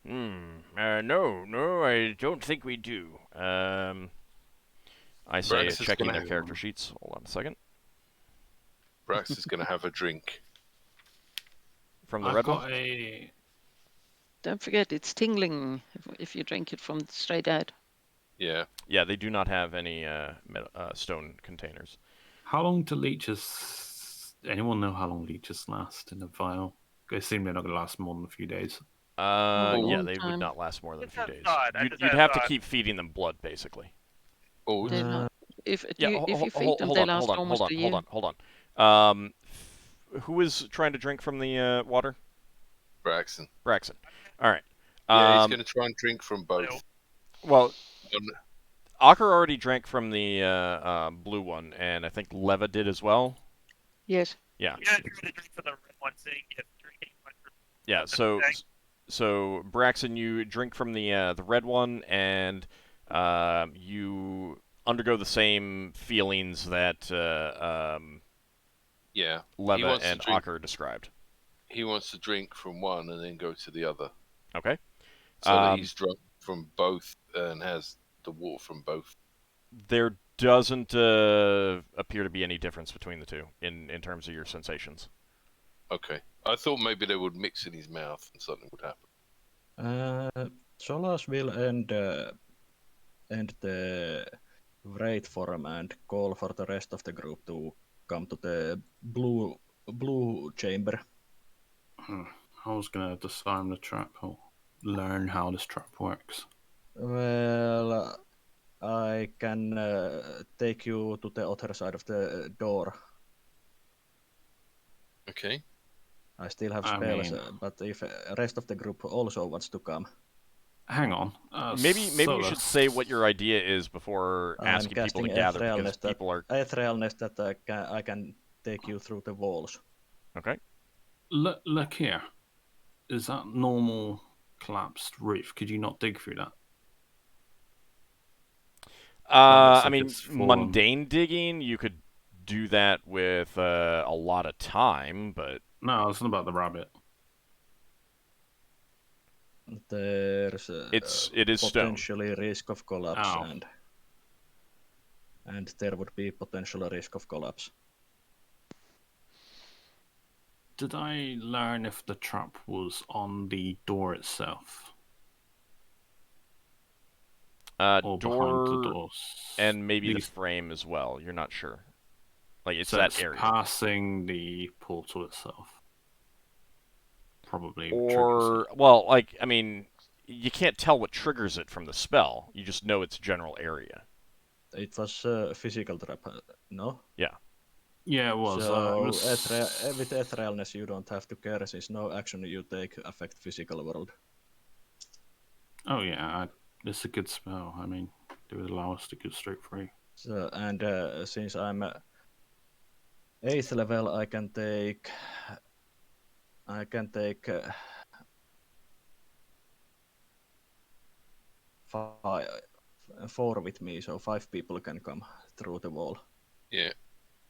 No, I don't think we do. I say Brax is checking gonna their character sheets. Hold on a second. Brax is going to have a drink. from the I've red got one? a. Don't forget, it's tingling if you drink it from straight out. Yeah. Yeah, they do not have any stone containers. How long do leeches? Anyone know how long leeches last in a vial? They seem they're not going to last more than a few days. A Yeah, long they would time. not last more than a Just few had a days. thought, I You'd, just you'd had a have to thought. keep feeding them blood, basically. Old. They're not. If Yeah, you feed them, they last almost a year. hold on. Who is trying to drink from the water? Braxon. Braxon. All right. Yeah, he's going to try and drink from both. Well, Um, Ockar already drank from the blue one, and I think Leva did as well. Yes. Yeah. You gotta try to drink from the red one, so you get drinking one from Yeah. So, Okay. so Braxon, you drink from the red one, and you undergo the same feelings that yeah. Leva wants to and drink- Ockar described. He wants to drink from one and then go to the other. Okay. So that he's drunk from both and has the water from both. There doesn't appear to be any difference between the two in terms of your sensations. Okay. I thought maybe they would mix in his mouth and something would happen. Solas will end the wraith form and call for the rest of the group to come to the blue chamber. I was going to disarm the trap or learn how this trap works. Well, I can take you to the other side of the door. Okay. I still have I spells, mean- but if rest of the group also wants to come, Hang on. Maybe you should Solas. say what your idea is before I'm asking people to casting gather, because etherealness that people are etherealness that I can take you through the walls. okay. Look here. Is that normal collapsed roof? Could you not dig through that? looks I like mean, it's fallen. mundane digging, you could do that with a lot of time, but No, it's not about the rabbit. There's it is stone. potentially risk of collapse, Ow. and there would be potential risk of collapse. Did I learn if the trap was on the door itself or behind the Door doors? and maybe the These- frame as well. You're not sure. Like it's so that it's area. passing the portal itself. Probably triggers Or it. well, like I mean, you can't tell what triggers it from the spell. You just know its general area. It was a physical trap, no? Yeah, it was. So it was... with etherealness you don't have to care since no action you take affect physical world. Oh yeah, it's a good spell. I mean, it would allow us to go straight through. So, and since I'm 8th level, I can take 4 with me, so 5 people can come through the wall. Yeah.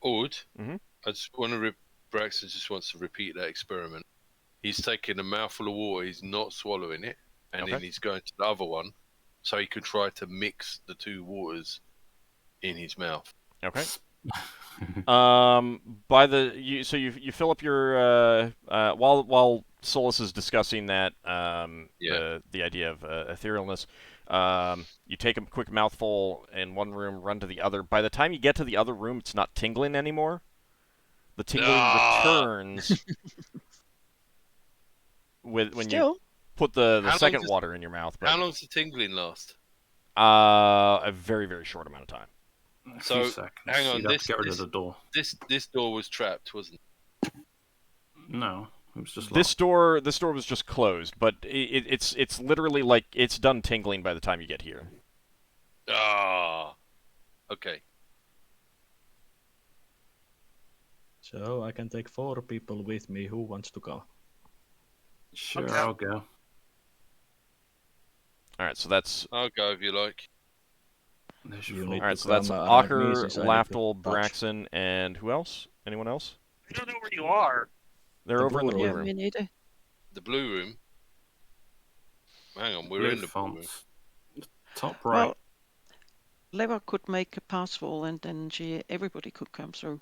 Odd. Mhm. I just want to. Braxton just wants to repeat that experiment. He's taking a mouthful of water. He's not swallowing it, and then Okay. he's going to the other one, so he could try to mix the two waters in his mouth. Okay. So you fill up your while Solas is discussing that the idea of etherealness. You take a quick mouthful in one room, run to the other. By the time you get to the other room, it's not tingling anymore. The tingling returns when you Still, put the How long second does- water in your mouth. But How long's the tingling last? a very, very short amount of time. A So, few seconds. hang on, You'd have this- to get rid this- of the door. This door was trapped, wasn't it? No, it was just This locked. door was just closed, but it's literally like it's done tingling by the time you get here. Ah. Okay. So I can take 4 people with me. Who wants to go? Sure, Okay. I'll go. All right, so that's I'll go if you like. There's You your need four. all right. to So that's come around me Ockar, since I need to Lafdul, touch. Braxon, and who else? Anyone else? I don't know where you are. They're The over in the blue blue yeah, room. me neither. The blue room. Hang on, we're Blue in the blue room. fonts. Top right. Well, Leva could make a pass wall, and then everybody could come through.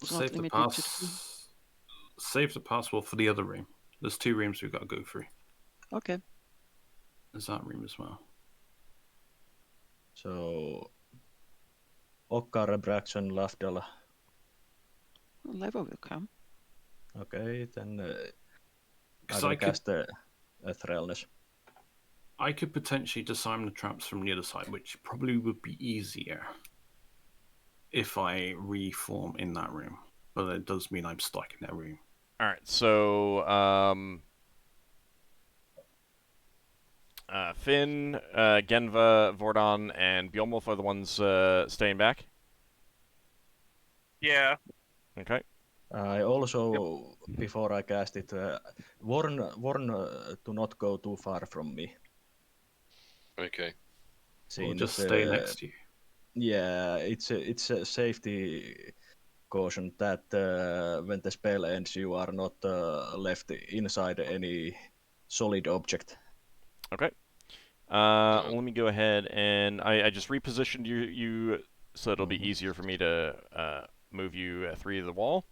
It's not Save the limited to the blue. pass. save the password for the other room. There's 2 rooms we've got to go through. Okay. There's that room as well. So, Ockar, Braxon, Lafdul. Well, Level will come. Okay, then I 'Cause will I could- cast a Thrallness. I could potentially disarm the traps from the other side, which probably would be easier if I reform in that room. But it does mean I'm stuck in that room. All right, so Finn, Genva, Vordon, and Bjornwolf are the ones staying back. Yeah. Okay. I also, before I cast it, warn to not go too far from me. Okay. Or Since, just stay next to you. Yeah, it's a safety caution that when the spell ends, you are not left inside any solid object. Okay. Let me go ahead and I just repositioned you so it'll be easier for me to move you 3 to the wall.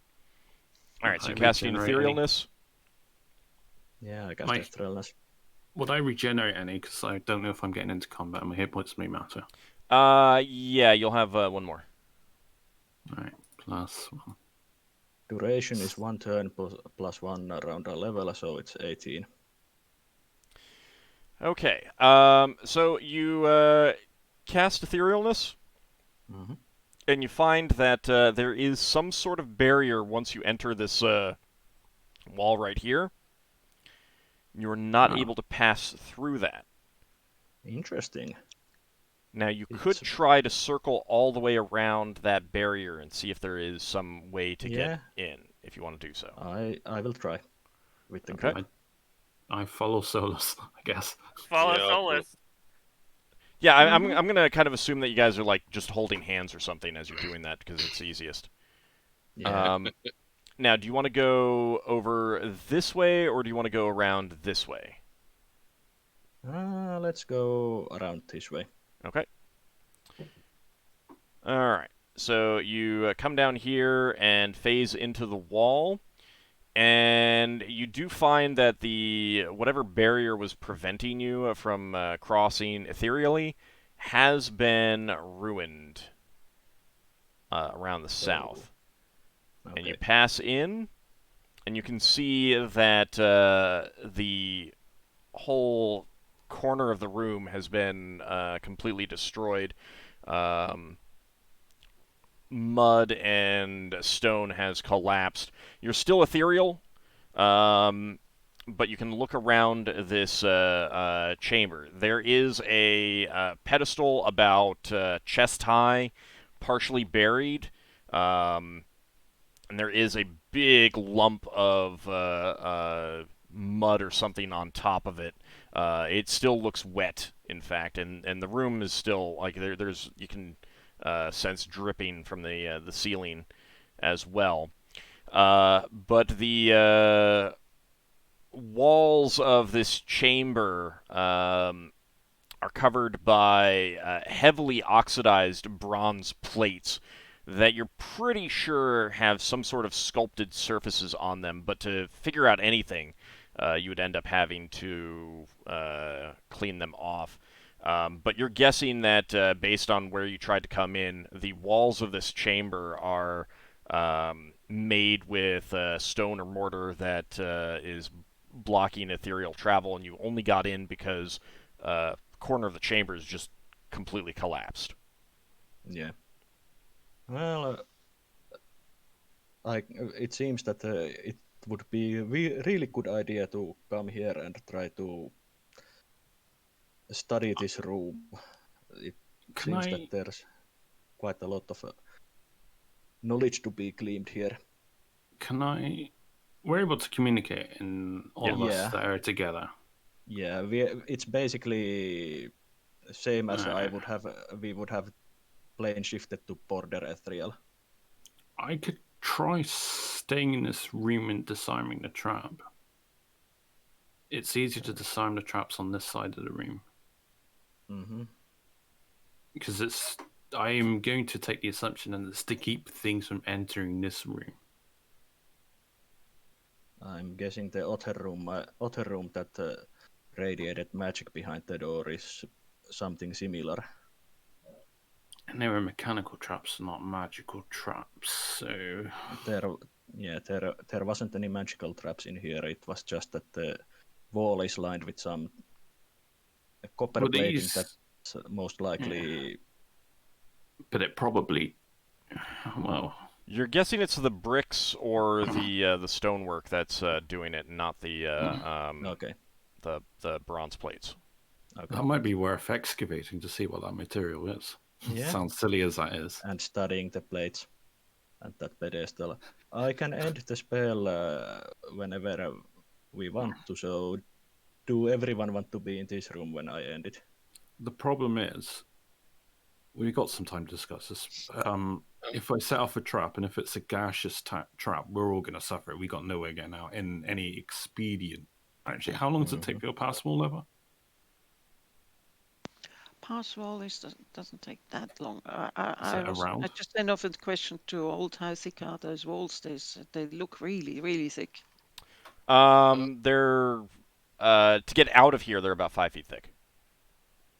All right, so you're casting Etherealness. Yeah, I cast Thrallness. Would I regenerate any? Because I don't know if I'm getting into combat and my hit points may matter. Yeah, you'll have 1 more. Alright, +1. Duration is 1 turn plus 1 around a level, so it's 18. Okay. So you cast Etherealness, Mm-hmm. and you find that there is some sort of barrier once you enter this wall right here. You're not able to pass through that. Interesting. Now, you could try to circle all the way around that barrier and see if there is some way to get in, if you want to do so. I will try. With the Okay. group. I follow Solas, I guess. Follow Yeah, Solas. Yeah, I'm gonna kind of assume that you guys are like just holding hands or something as you're doing that because it's easiest. Yeah. Now, do you want to go over this way or do you want to go around this way? Let's go around this way. Okay. All right. So you come down here and phase into the wall, and you do find that the whatever barrier was preventing you from crossing ethereally has been ruined around the south. Okay. And you pass in, and you can see that the whole corner of the room has been completely destroyed. Mud and stone has collapsed. You're still ethereal, but you can look around this chamber. There is a pedestal about chest high, partially buried, and there is a big lump of mud or something on top of it. It still looks wet, in fact, and the room is still like there's you can sense dripping from the ceiling as well. But the walls of this chamber are covered by heavily oxidized bronze plates that you're pretty sure have some sort of sculpted surfaces on them, but to figure out anything, you would end up having to clean them off. But you're guessing that based on where you tried to come in, the walls of this chamber are made with stone or mortar that is blocking ethereal travel, and you only got in because the corner of the chamber is just completely collapsed. Yeah. Well, it seems that it would be a really good idea to come here and try to study this room. It seems that there's quite a lot of knowledge to be gleaned here. We're able to communicate, and all of us that are together. Yeah, it's basically the same as we would have plane shifted to border ethereal. I could try staying in this room and disarming the trap. It's easier to disarm the traps on this side of the room. Mm-hmm. Because I am going to take the assumption that it's to keep things from entering this room. I'm guessing the other room that radiated magic behind the door is something similar. And they were mechanical traps, not magical traps. So There wasn't any magical traps in here. It was just that the wall is lined with some copper Well, plating these- that's most likely. but it probably, well, You're guessing it's the bricks or the stonework that's doing it, not the Okay. the bronze plates. Okay. that might be worth excavating to see what that material is. Yeah. Sounds silly as that is. And studying the plates and that pedestal. I can end the spell whenever we want to. So, do everyone want to be in this room when I end it? The problem is, we've got some time to discuss this. If I set off a trap, and if it's a gaseous trap, we're all going to suffer it. We got nowhere getting out in any expedient. Actually, how long does it take for your passable lever? Pass wall doesn't take that long. Is it a round? I just sent off a question to Old how thick are those walls? They look really, really thick. They're to get out of here, they're about 5 feet thick.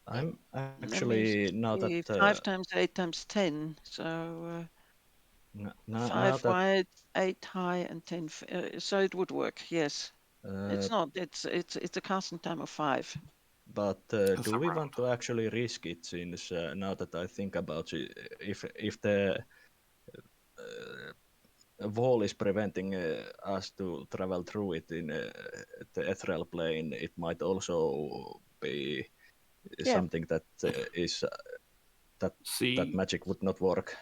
I'm Let me actually now see, that 5 times 8 times 10, so now 5 that wide, 8 high, and 10. So it would work. Yes, it's not. It's a casting time of 5. But That's do a we round. want to actually risk it? Since now that I think about it, if the wall is preventing us to travel through it in the ethereal plane, it might also be Yeah. something that is that See, magic would not work.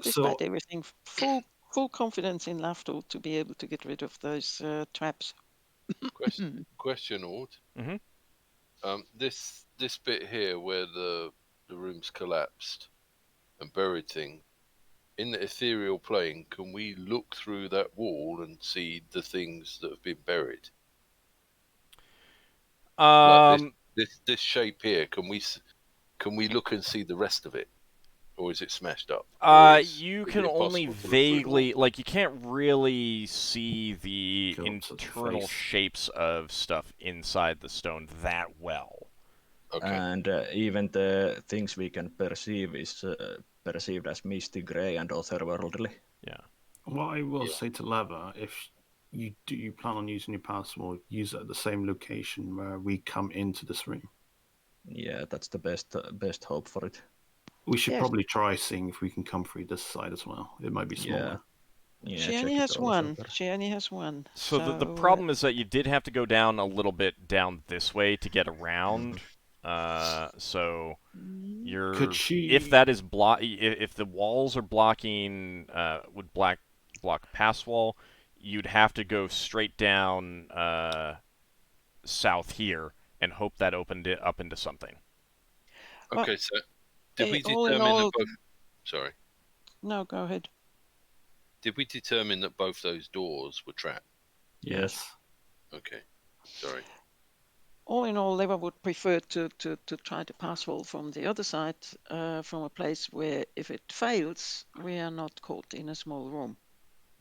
Despite everything, full confidence in Lafdul to be able to get rid of those traps. Question, Ord. Mhm. This bit here where the room's collapsed and buried thing, in the ethereal plane, can we look through that wall and see the things that have been buried? Like this shape here, can we look and see the rest of it, or is it smashed up? You Is can it only impossible to look through the wall? vaguely, like, you can't really see the Go up to the internal face. shapes of stuff inside the stone that well. Okay. And even the things we can perceive is perceived as misty grey and otherworldly. Yeah. what I will Yeah. say to Lever, if you plan on using your passable, use it at the same location where we come into this room. Yeah, that's the best hope for it. We should Yes. probably try seeing if we can come through this side as well. It might be smaller. Yeah, She check only it has also one. there. She only has one. So the problem is that you did have to go down a little bit down this way to get around. So you're Could she? if that is if the walls are blocking would block pass wall, you'd have to go straight down south here and hope that opened it up into something. Well, Okay, so did we all in determine all- that both? Sorry, No, go ahead. did we determine that both those doors were trapped? Yes. Okay, sorry. All in all, Lever would prefer to try to pass wall from the other side, from a place where, if it fails, we are not caught in a small room.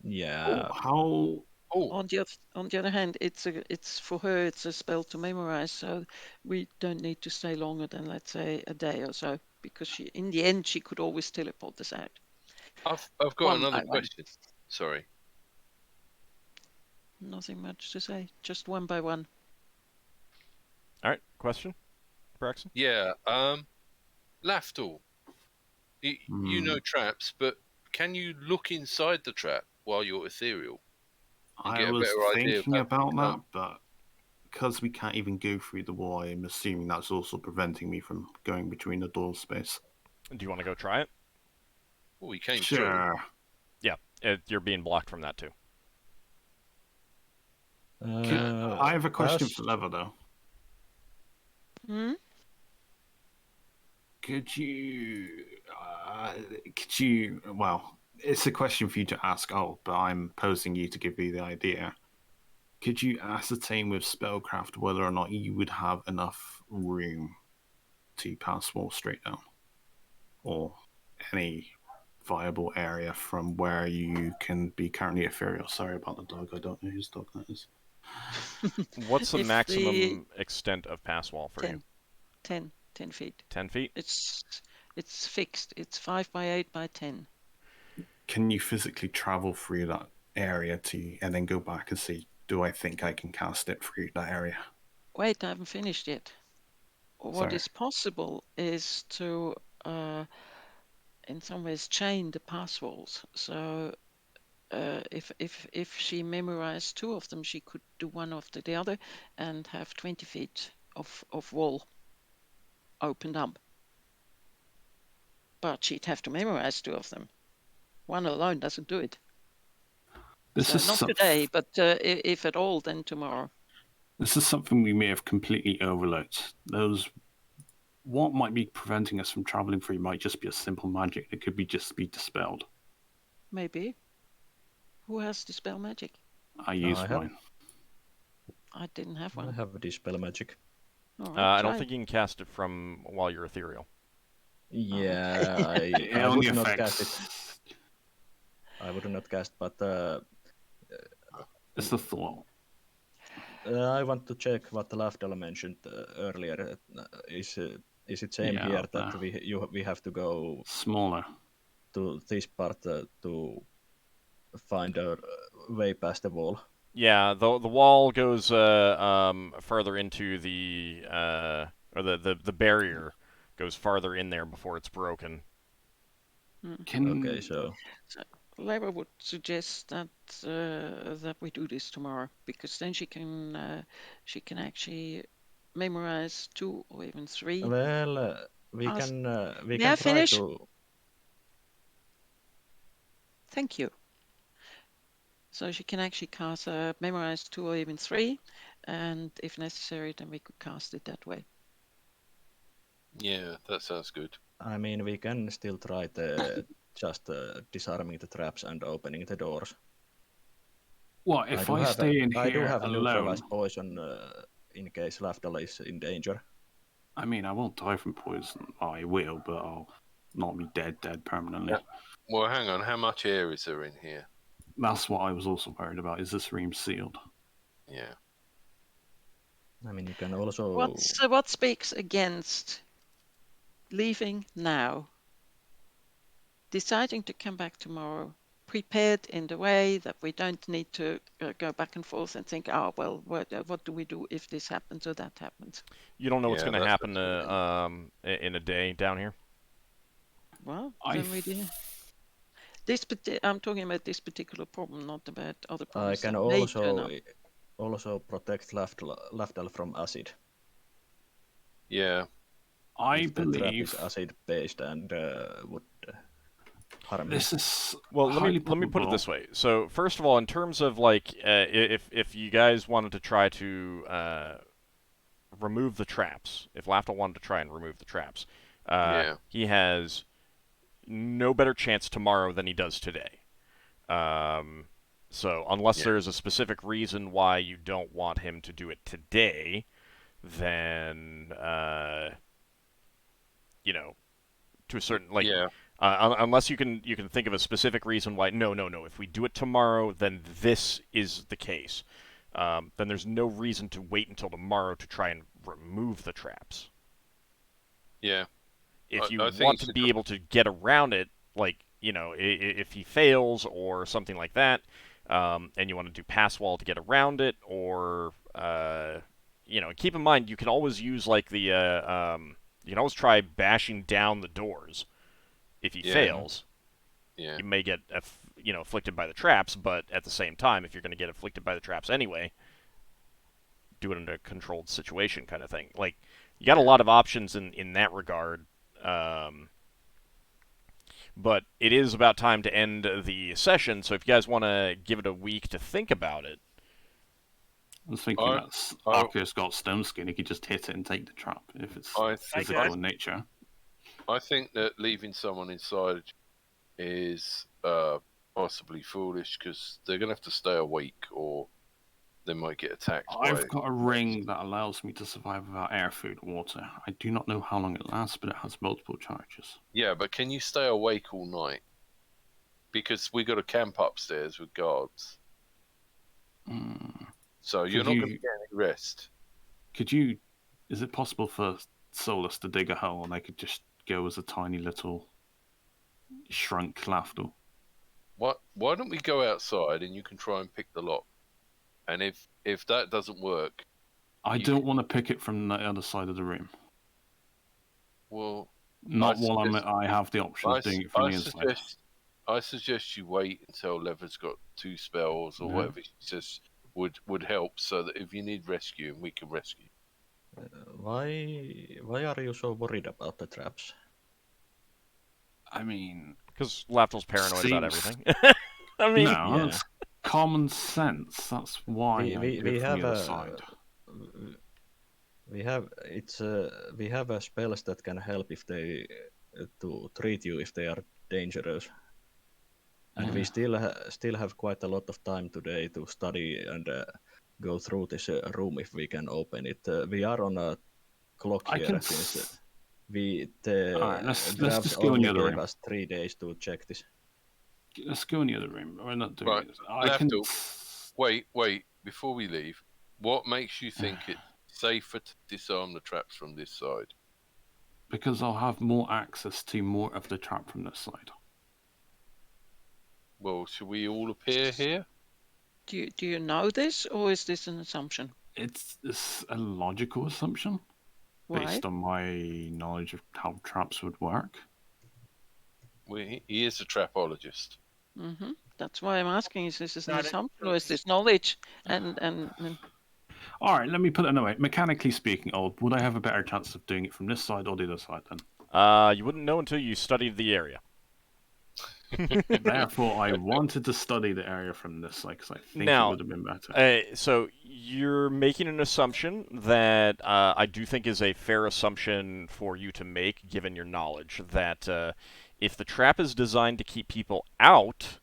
Yeah, How? Oh, On the other hand, it's for her. It's a spell to memorize, so we don't need to stay longer than, let's say, a day or so, because in the end she could always teleport us out. I've got One another by one. question. Sorry. Nothing much to say. Just one by one. All right, question, Braxon? Yeah. Lafdul, you know traps, but can you look inside the trap while you're ethereal? And I get a was better idea of thinking how about to that, come. but because we can't even go through the wall, I'm assuming that's also preventing me from going between the door space. Do you want to go try it? Well, we came through. Sure. Yeah, you're being blocked from that too. I have a question as- for Lever though. Hmm? Could you? Well, it's a question for you to ask. Oh, but I'm posing you to give me the idea. Could you ascertain with spellcraft whether or not you would have enough room to pass wall straight down, or any viable area from where you can be currently ethereal. Sorry about the dog. I don't know whose dog that is. What's the If maximum extent of pass wall for you? 10 feet. 10 feet? It's fixed. It's 5 by 8 by 10. Can you physically travel through that area and then go back and see, do I think I can cast it through that area? Wait, I haven't finished yet. What Sorry. is possible is to, in some ways, chain the pass walls. So if she memorized 2 of them, she could do one after the other and have 20 feet of wall opened up. But she'd have to memorize 2 of them. One alone doesn't do it. This is Not today, but if at all, then tomorrow. This is something we may have completely overlooked. What might be preventing us from traveling through might just be a simple magic. It could be just be dispelled. Maybe. Who has dispel magic? I used have- mine. I didn't have I one. have dispel magic. All I right, don't try. think you can cast it from while you're ethereal. Yeah, It I only would not cast affects. it. I would not cast, but It's the thought. I want to check what the Lafdul mentioned earlier. Is it same Yeah, here that we have to go Smaller. to this part to find a way past the wall? Yeah, the wall goes further into the or the barrier goes farther in there before it's broken. Okay, so Labour would suggest that that we do this tomorrow, because then she can actually memorize 2 or even 3. well, we Ask- can May can I try finish? to. Thank you. So she can actually cast memorize 2 or even 3, and if necessary, then we could cast it that way. Yeah, that sounds good. I mean, we can still try just disarming the traps and opening the doors. What if I stay in I do here have alone? neutralized poison in case Lafdul is in danger. I mean, I won't die from poison. I will, but I'll not be dead permanently. Yeah. Well, hang on. How much air is there in here? That's what I was also worried about. Is this room sealed? Yeah. I mean, you can also. What speaks against leaving now, deciding to come back tomorrow, prepared in the way that we don't need to go back and forth and think, oh, well, what do we do if this happens or that happens? You don't know what's Yeah, going to that's happen absolutely. in a day down here. Well, then we do. I'm talking about this particular problem, not about other I problems. can that may turn up. also protect Lafdul from acid. Yeah. I If the trap believe is acid based and would harm me. this is Well, let me highly put it this probable. way. So first of all, in terms of like, if you guys wanted to try to remove the traps, if Lafdul wanted to try and remove the traps, Yeah. he has no better chance tomorrow than he does today. So unless there's a specific reason why you don't want him to do it today, then you know, to a certain like. Yeah. Unless you can think of a specific reason why no. If we do it tomorrow, then this is the case. Then there's no reason to wait until tomorrow to try and remove the traps. Yeah. If you I think want it's to a be able to get around it, like if he fails or something like that, and you want to do pass wall to get around it, or keep in mind you can always use like the you can always try bashing down the doors. If he fails, Yeah. you may get afflicted by the traps, but at the same time, if you're going to get afflicted by the traps anyway, do it in a controlled situation kind of thing. Like, you got a lot of options in that regard. But it is about time to end the session, so if you guys want to give it a week to think about it. I was thinking that Ockar's got stone skin. He could just hit it and take the trap if it's physical in nature. I think that leaving someone inside is possibly foolish because they're going to have to stay awake or they might get attacked. I've got a ring that allows me to survive without air, food, water. I do not know how long it lasts, but it has multiple charges. Yeah, but can you stay awake all night? because we got to camp upstairs with guards. So you're not going to get any rest. Is it possible for Solas to dig a hole and they could just go as a tiny little shrunk Lafdul? Why don't we go outside and you can try and pick the lock? And if that doesn't work, I don't want to pick it from the other side of the room. Well, not while I have the option of doing it from the inside. I suggest you wait until Leva's got 2 spells or whatever she says would help, so that if you need rescue, we can rescue. Why are you so worried about the traps? I mean, because Lafdul's paranoid about everything. I mean, no, it's common sense. That's why we have spells that can help if they to treat you if they are dangerous, and we still have quite a lot of time today to study and go through this room if we can open it. We are on a clock here since let's just go in the other room. Gave us 3 days to check this. Let's go in the other room. We're not doing this. Wait, before we leave, what makes you think it's safer to disarm the traps from this side? Because I'll have more access to more of the trap from this side. Well, should we all appear here? Do you know this, or is this an assumption? It's a logical assumption. Why? Based on my knowledge of how traps would work. He is a trapologist. Mm-hmm. That's why I'm asking: is this an assumption, or is this knowledge? And all right, let me put it another way. Mechanically speaking, would I have a better chance of doing it from this side or the other side then? You wouldn't know until you studied the area. Therefore, I wanted to study the area from this side because I think it would have been better. So you're making an assumption that I do think is a fair assumption for you to make, given your knowledge, that if the trap is designed to keep people out,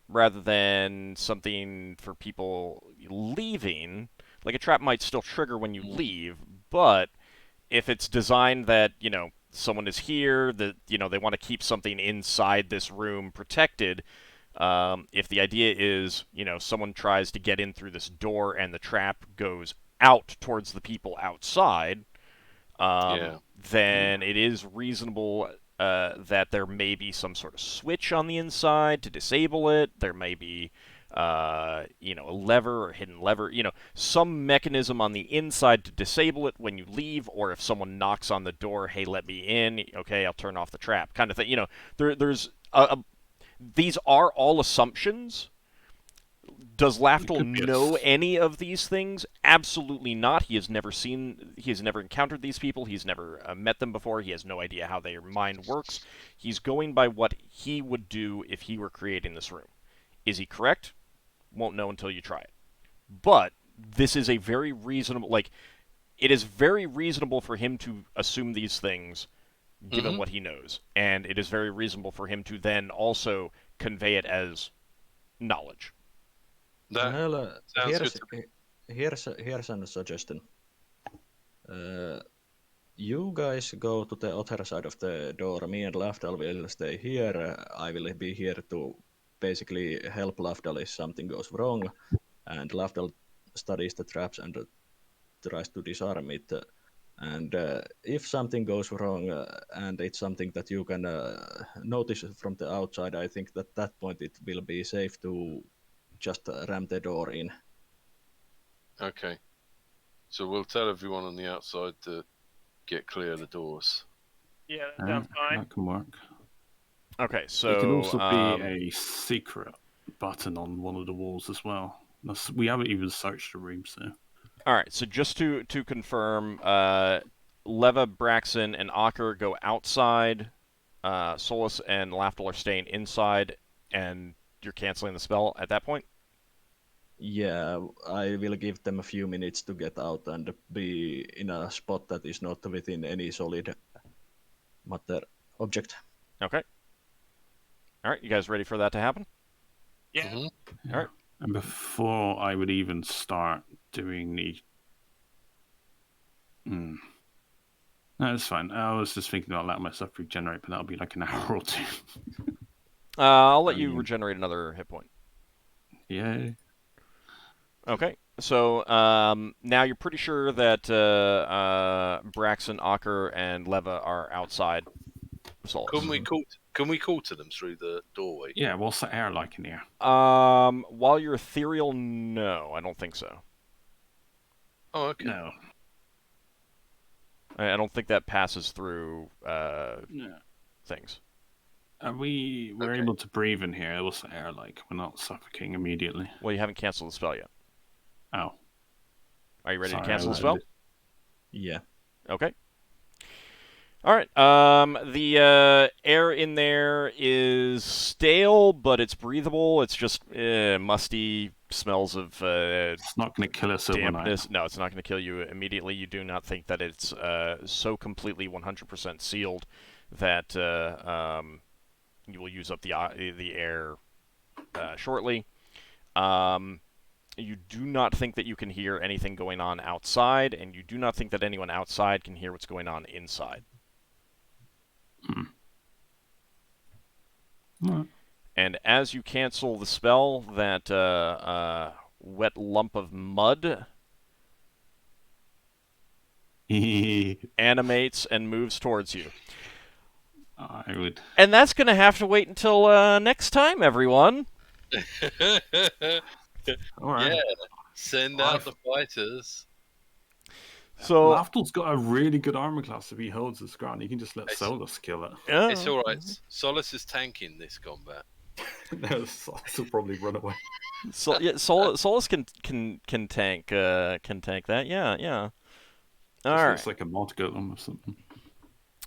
rather than something for people leaving, like a trap might still trigger when you leave, but if it's designed that, someone is here, that they want to keep something inside this room protected. If the idea is, someone tries to get in through this door and the trap goes out towards the people outside, then it is reasonable that there may be some sort of switch on the inside to disable it. There may be a lever or hidden lever, some mechanism on the inside to disable it when you leave, or if someone knocks on the door, hey, let me in, okay, I'll turn off the trap, kind of thing. There's these are all assumptions. Does Lafdul know any of these things? Absolutely not. He has never encountered these people. He's never met them before. He has no idea how their mind works. He's going by what he would do if he were creating this room. Is he correct? Won't know until you try it. But this is a very reasonable, it is very reasonable for him to assume these things given what he knows. And it is very reasonable for him to then also convey it as knowledge. Here's a suggestion. You guys go to the other side of the door. Me and Lafdul will stay here. I will be here to basically help Lafdul if something goes wrong, and Lafdul studies the traps and tries to disarm it. And if something goes wrong and it's something that you can notice from the outside, I think that that point it will be safe to just ram the door in. Okay. So we'll tell everyone on the outside to get clear of the doors. Yeah, that sounds fine. That can work. Okay, so... It can also be a secret button on one of the walls as well. We haven't even searched the room, so... Alright, so just to confirm, Leva, Braxon, and Ockar go outside, Solas and Lafdul are staying inside, and you're canceling the spell at that point? Yeah, I will give them a few minutes to get out and be in a spot that is not within any solid matter object. Okay. Alright, you guys ready for that to happen? Yeah. Mm-hmm. Alright. And before I would even start doing the... No, it's fine. I was just thinking about letting myself regenerate, but that'll be like an hour or two. I'll let I you mean- regenerate another hit point. Yay. Okay. So now you're pretty sure that Braxon, Ockar, and Leva are outside Solas. Can we call to them through the doorway? Yeah, what's the air like in here? While you're ethereal, no, I don't think so. Oh, okay. No. I don't think that passes through No. things. We're Okay. able to breathe in here. What's the air like? We're not suffocating immediately. Well, you haven't canceled the spell yet. Oh. Are you ready Sorry, to cancel I the spell? Yeah. Okay. All right. The air in there is stale, but it's breathable. It's just musty, smells of It's not going to kill us overnight. dampness. No, it's not going to kill you immediately. You do not think that it's so completely 100% sealed that you will use up the air shortly. You do not think that you can hear anything going on outside, and you do not think that anyone outside can hear what's going on inside. Alright. And as you cancel the spell, that wet lump of mud animates and moves towards you. I would. And that's going to have to wait until next time, everyone. Alright. Yeah. Send out the fighters. So, Lafdul's got a really good armor class if he holds his ground. He can just let It's- Solas kill it. yeah. It's all right. Solas is tanking this combat. No, Solas will probably run away. Solas can tank that. Yeah. Just All right. looks like a mod golem or something.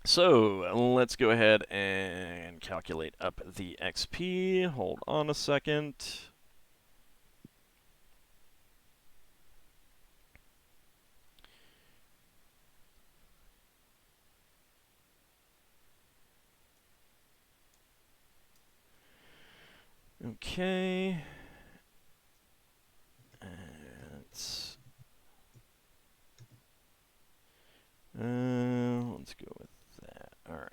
So let's go ahead and calculate up the XP. Hold on a second. Okay. Let's go with that. All right.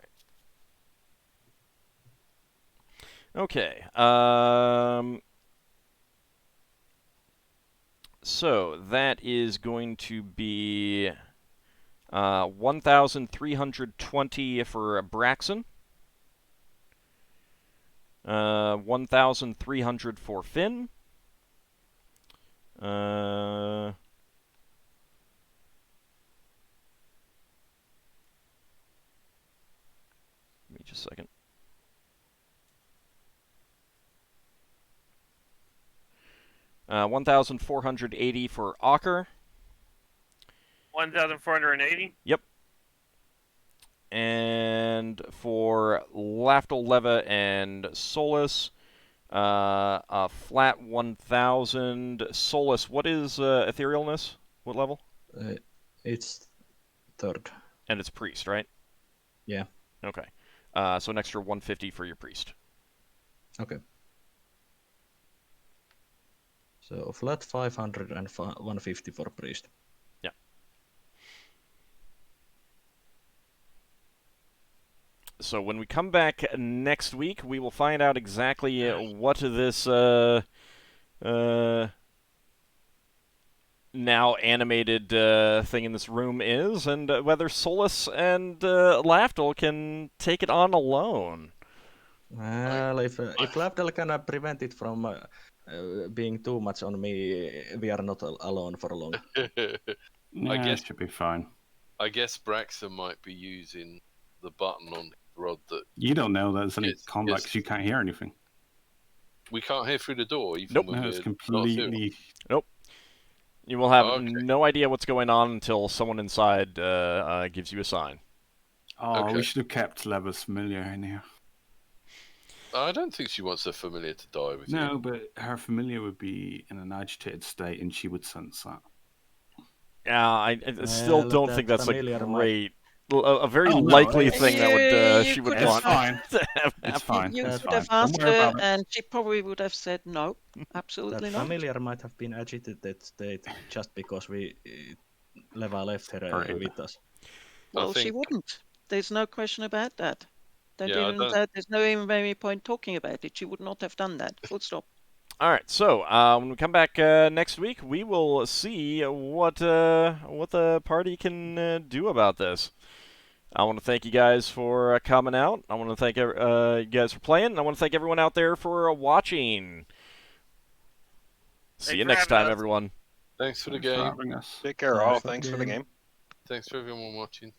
Okay. So that is going to be 1,320 for Braxon. 1,300 for Finn. Give me just a second. 1,480 for Ockar. 1,480. Yep. And for Lafdul, Leva, and Solas, a flat 1,000. Solas, what is etherealness? What level? It's third. And it's priest, right? Yeah. Okay. So an extra 150 for your priest. Okay. So flat 500 and 150 for priest. Yeah. So when we come back next week, we will find out exactly what this now animated thing in this room is, and whether Solas and Lafdul can take it on alone. Well, if Lafdul can prevent it from being too much on me, we are not alone for long. Yeah, guess- it should be fine. I guess Braxon might be using the button on the rod that You don't know there's any Yes, combat yes. because you can't hear anything. we can't hear through the door. Even Nope. when No, it's we're not completely. You will have Okay. no idea what's going on until someone inside gives you a sign. Oh, Okay. we should have kept Leva's familiar in here. I don't think she wants her familiar to die with No, you. but her familiar would be in an agitated state, and she would sense that. Yeah, I still Well, don't that think that's a familiar might- great, a very Oh, no, likely it's- thing that would You she could would have want fine. to have It's happen. fine. You It's could fine. have Don't asked worry her, about it. and she probably would have said no, That absolutely not. familiar might have been agitated state just because Leva left her Right. with us. Well, she think- wouldn't. There's no question about that. Don't Yeah, I even. don't- There's no even any point talking about it. She would not have done that. Full stop. All right, so when we come back next week, we will see what the party can do about this. I want to thank you guys for coming out. I want to thank you guys for playing. And I want to thank everyone out there for watching. See Thanks you for next having time, us. everyone. Thanks for the Thanks for game. having us. Take care, Thanks all. for the Thanks for the game. game. Thanks for everyone watching.